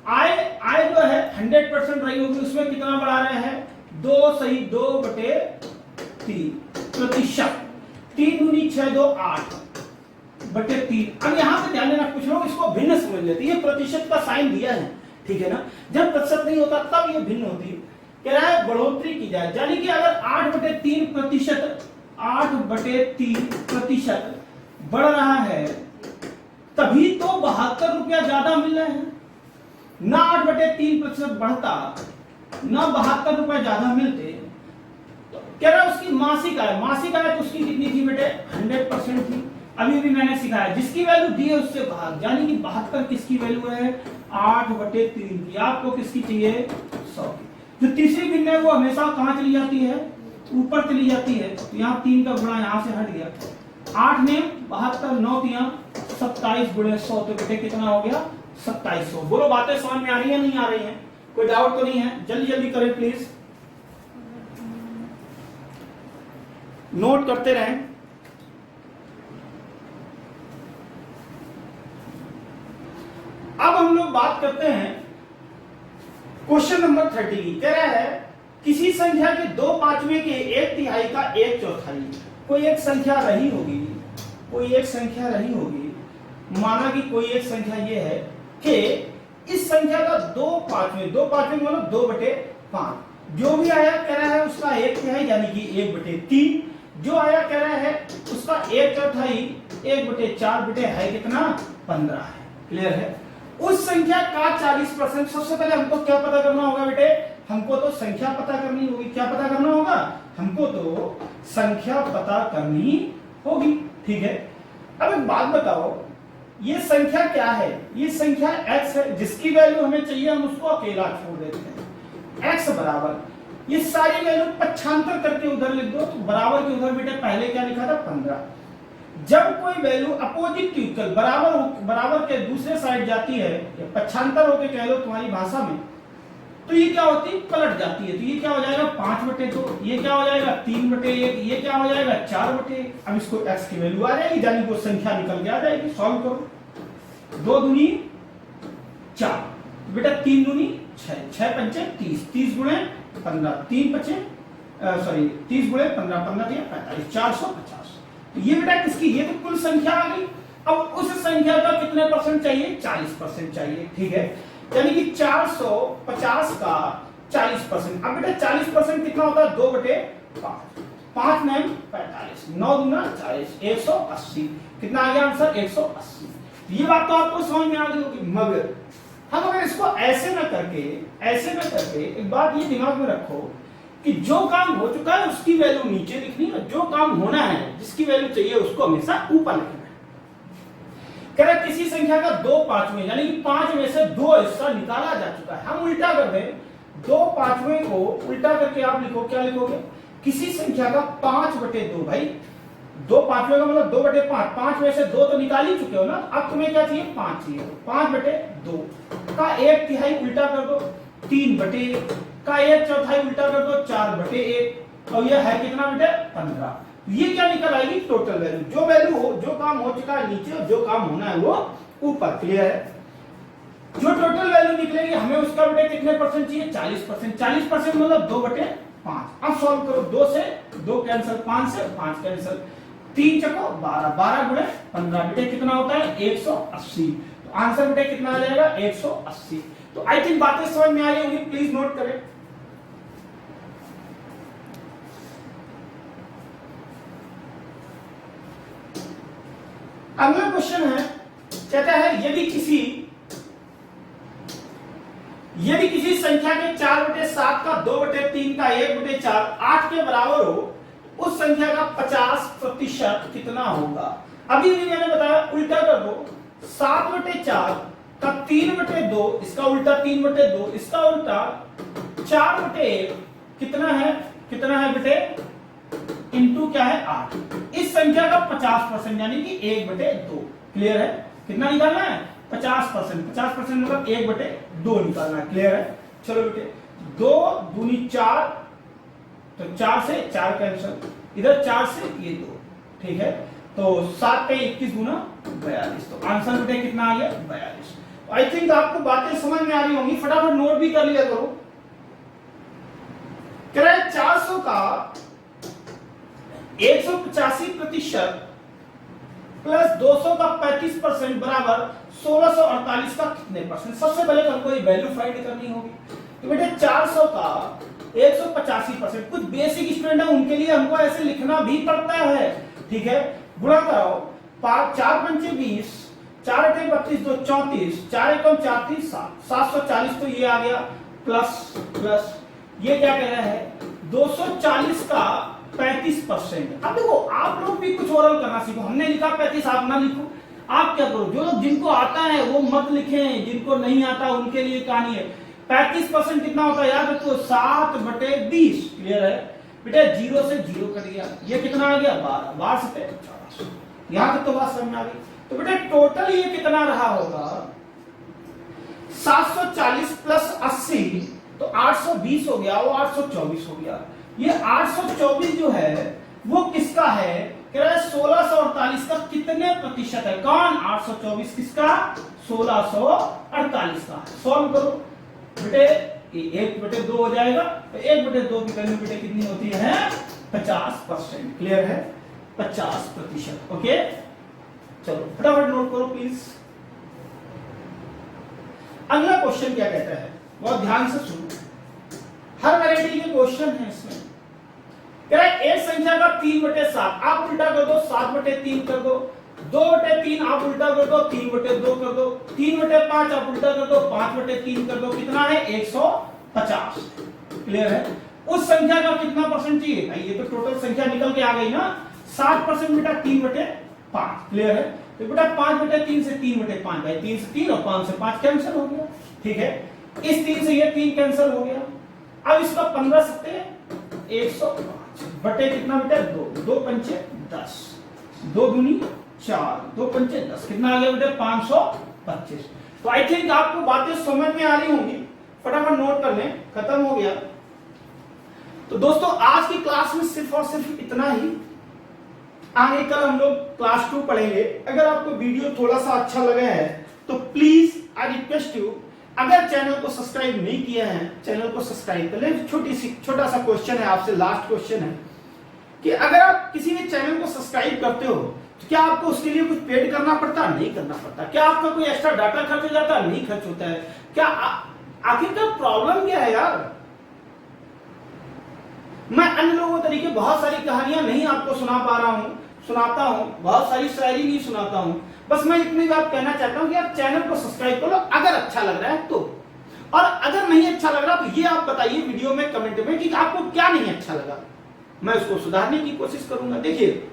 आय जो है 100% रही होगी, उसमें कितना बढ़ा रहे हैं? 2/2/3%। 3 दूनी 6 2 8 बटे 3। अब यहां पे ध्यान देना, कुछ लोग इसको भिन्न समझ लेते हैं, ये प्रतिशत का साइन दिया है, ठीक है ना, जब प्रतिशत नहीं होता तब ये भिन्न होती है। कह रहा है बढ़ोतरी की जाए, यानी कि अगर 8/3% 8/3% बढ़ रहा है तभी तो 72 रुपया ज्यादा मिल रहे हैं ना। 8/3% बढ़ता ना 72 रुपए ज्यादा मिलते। तो कह रहा है उसकी मासिक आय तो उसकी कितनी थी बेटे? 100% थी। अभी भी मैंने सिखाया जिसकी वैल्यू दी है उससे भाग, यानी कि 72 किसकी वैल्यू है? 8/3 की। आपको किसकी चाहिए? 100 की। जो तीसरी भिन्न है वो हमेशा कहां चली जाती है? ऊपर चली जाती है। तो यहाँ 3 का गुणा यहाँ से हट गया, 8 ने 72, 9 तिया 27 गुणे 100, तो बेटे कितना हो गया? 2700। बोलो बातें समझ में आ रही है नहीं आ रही है? कोई डाउट तो नहीं है? जल्दी जल्दी करें प्लीज, नोट करते रहें। अब हम लोग बात करते हैं क्वेश्चन नंबर 30 की। कह रहा है किसी संख्या के 2/5 के 1/3 का 1/4। कोई एक संख्या रही होगी, माना कि कोई एक संख्या ये है कि इस संख्या का 2/5 मतलब 2/5, जो भी आया कह रहा है उसका 1/3 यानी कि 1/3, जो आया कह रहा है उसका 1/4 1/4 कितना? 15 है। क्लियर है? उस संख्या का 40%। सबसे पहले हमको क्या पता करना होगा बेटे? हमको तो संख्या पता करनी होगी। क्या पता करना होगा? हमको तो संख्या पता करनी होगी, ठीक है। अब एक बात बताओ, ये संख्या क्या है? ये संख्या x है, जिसकी वैल्यू हमें चाहिए, हम उसको अकेला छोड़ देते हैं। x बराबर, ये सारी वैल्यू पक्षांतर करके उधर लिख दो, तो बराबर के उधर बेटे पहले क्या लिखा था? 15। जब कोई वैल्यू अपोजिट टू इक्वल, बराबर के दूसरे साइड जाती है, या पक्षांतर होके कह लो तुम्हारी भाषा में, तो ये क्या होती है? पलट जाती है। तो ये क्या हो जाएगा? 5/2, ये क्या हो जाएगा? 3/1, ये क्या हो जाएगा? 4/1। अब इसको x की वैल्यू आ जाएगी, यानी वो संख्या निकल के आ जाएगी। सॉल्व करो, 2 दूनी 4, बेटा 3 दूनी 6, 6 पंचे 30, 30 गुणे 15, 30 गुणे 15, 15 दिया 45, 450। तो ये बेटा किसकी? ये तो कुल संख्या आ गई। अब उस संख्या का कितने परसेंट चाहिए? 40% चाहिए, ठीक है, यानी कि 450 का 40%। अब बेटा 40% कितना होता है? 2/5, 5 9 45, 9 दूना 40, 180। कितना आ गया आंसर? 180। ये बात तो आपको समझ में आ गई होगी। मगर हम अगर इसको ऐसे न करके एक बात ये दिमाग में रखो कि जो काम हो चुका है उसकी वैल्यू नीचे लिखनी है, जो काम होना है, जिसकी वैल्यू चाहिए, उसको हमेशा ऊपर लिखना है। कह रहा किसी संख्या का 2/5 यानी कि 5 में से 2 हिस्सा निकाला जा चुका है। हम उल्टा कर दें, 2/5 को उल्टा करके आप लिखो, क्या लिखोगे? किसी संख्या का 5/2, भाई दो पांचवें का मतलब 2/5, 5 में से 2 तो निकाल ही चुके हो ना, अब तुम्हें क्या चाहिए 5 चाहिए, 5/2 का 1/3 उल्टा कर दो 3/1 का 1/4 उल्टा कर दो 4/1 और ये है कितना बेटे 15। ये क्या निकल आएगी टोटल वैल्यू, जो वैल्यू हो, जो काम हो चुका है नीचे और जो काम होना है वो ऊपर। क्लियर है? जो टोटल वैल्यू निकलेगी हमें उसका बेटे कितने परसेंट चाहिए 40%। 40% मतलब 2/5। अब सॉल्व करो, 2 से 2 कैंसिल, 5 से 5 कैंसिल, 3 चको 12, 12 गुणे 15 बेटे कितना होता है 180। तो आंसर बेटे कितना आ जाएगा 180। तो आई थिंक बातें समझ में आ रही होंगी, प्लीज नोट करें। अगला क्वेश्चन है, कहता है यदि किसी संख्या के 4/7 का 2/3 का 1/4 8 के बराबर हो, उस संख्या का 50% कितना होगा। अभी भी मैंने बताया उल्टा कर दो, 7/4 का 3/2, इसका उल्टा 3/2, इसका उल्टा 4/1 कितना है बेटे इंटू क्या है 8। इस संख्या का 50% यानी कि 1/2। क्लियर है? कितना निकालना है 50%। 50% मतलब 1/2 निकालना है। क्लियर है? चलो बेटे 2 दूनी 4, तो 4 से 4 कैंसिल, इधर 4 से ये 2। ठीक है, तो 7 पे 21 गुना 42। तो आंसर बेटे कितना आ गया 42। आई थिंक आपको बातें समझ में आ रही होंगी, फटाफट नोट भी कर लिया करो। कह रहा है 400 का 185% प्लस 200 का 35% बराबर 1648 का कितने परसेंट। सबसे पहले हमको ये वैल्यू फाइंड करनी होगी। तो बेटे 400 का 185%, कुछ बेसिक स्टूडेंट है उनके लिए हमको ऐसे लिखना भी पड़ता है। ठीक है, गुणा कराओ, 4 पंचे 20, 4 अठे 32, 2 34, 4 एकम 4 3 7, 740। तो ये आ गया प्लस ये क्या कह रहा है 240 का 35%। अब देखो आप लोग भी कुछ ओरल करना सीखो, हमने लिखा 35, आप ना लिखो। आप क्या करो, जो लोग जिनको आता है वो मत लिखें, जिनको नहीं आता उनके लिए कहानी है। 35% कितना होता है याद रखो 7/20। क्लियर है बेटे? 0 से 0 कट गया, ये कितना आ गया 12, 12 से 14। यहां तक तो बात समझ में आ गई। तो बेटे टोटल ये कितना रहा होगा 740 प्लस 80, तो 820 हो गया, वो 824 हो गया। ये 824 जो है वो किसका है, कह रहा है 1648 का कितने प्रतिशत है। कौन 824 किसका 1648 का। सॉल्व करो बेटे, 1/2 हो जाएगा, तो 1/2 की वैल्यू बेटे कितनी होती है 50%। क्लियर है? 50%। ओके, चलो फटाफट नोट करो प्लीज। अगला क्वेश्चन क्या कहता है, बहुत ध्यान से सुनो, हर वैरायटी के क्वेश्चन है इसमें। कह रहा है एक संख्या का 3/7 आप उल्टा कर दो, 7/3 कर दो, 2/3 आप उल्टा कर दो, 3/2 कर दो, 3/5 आप उल्टा कर दो, 5/3 कर दो, कितना है 150। क्लियर है? उस संख्या का कितना परसेंट चाहिए भाई, ये तो टोटल संख्या निकल के आ गई ना 60% बेटा 3/5। क्लियर है? तो बेटा 5/3 से 3/5 भाई, 3 से 3 और 5 से 5 कैंसिल हो गया। ठीक है, इस 3 से ये 3 कैंसिल हो गया। अब इसका 15 सत्ते 105 बटे कितना बेटा 2, 2 पंचे 10, 2 दूनी 4, 2 पंचे 10, कितना आ गया बेटा 525। तो आई थिंक आपको बातें समझ में आ रही होंगी, फटाफट नोट कर लें, खत्म हो गया। तो दोस्तों आज की क्लास में सिर्फ और सिर्फ इतना ही। आगे कल हम लोग क्लास 2 पढ़ेंगे। अगर आपको वीडियो थोड़ा सा अच्छा लगा है तो प्लीज आई रिक्वेस्ट यू, अगर चैनल को सब्सक्राइब नहीं किया है चैनल को सब्सक्राइब कर ले। छोटा सा क्वेश्चन है आपसे, लास्ट क्वेश्चन है कि अगर आप किसी भी चैनल को सब्सक्राइब करते हो तो क्या आपको उसके लिए कुछ पेड करना पड़ता है? नहीं करना पड़ता। क्या आपका कोई एक्स्ट्रा डाटा खर्च हो जाता है? नहीं खर्च होता है। क्या आखिरकार प्रॉब्लम क्या है यार? मैं अन्य लोगों के तरीके बहुत सारी कहानियां नहीं आपको सुना पा रहा हूं, सुनाता हूं, बहुत सारी शायरी नहीं सुनाता हूं। बस मैं इतनी बात कहना चाहता हूं कि आप चैनल को सब्सक्राइब कर लो अगर अच्छा लग रहा है तो, और अगर नहीं अच्छा लग रहा तो ये आप बताइए वीडियो में कमेंट में कि आपको क्या नहीं अच्छा लगा, मैं उसको सुधारने की कोशिश करूंगा। देखिए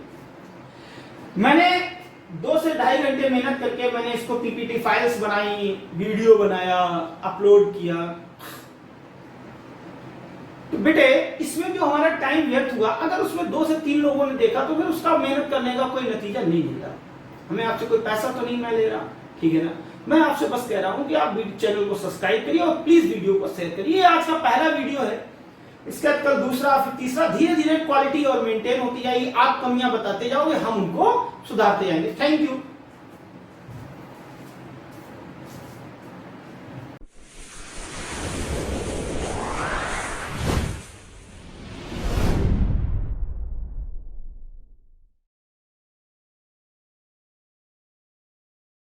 मैंने 2 से 2.5 घंटे मेहनत करके मैंने इसको पीपीटी फाइल्स बनाई, वीडियो बनाया, अपलोड किया। तो बेटे इसमें जो हमारा टाइम व्यर्थ हुआ, अगर उसमें 2 से 3 लोगों ने देखा तो फिर उसका मेहनत करने का कोई नतीजा नहीं मिल रहा। हमें आपसे कोई पैसा तो नहीं मैं ले रहा, ठीक है ना। मैं आपसे बस कह रहा हूं कि आप चैनल को सब्सक्राइब करिए और प्लीज वीडियो को शेयर करिए। ये आज का पहला वीडियो है, इसका कल दूसरा फिर तीसरा, धीरे धीरे क्वालिटी और मेंटेन होती जाएगी। आप कमियां बताते जाओगे, हम उनको सुधारते जाएंगे। Thank you.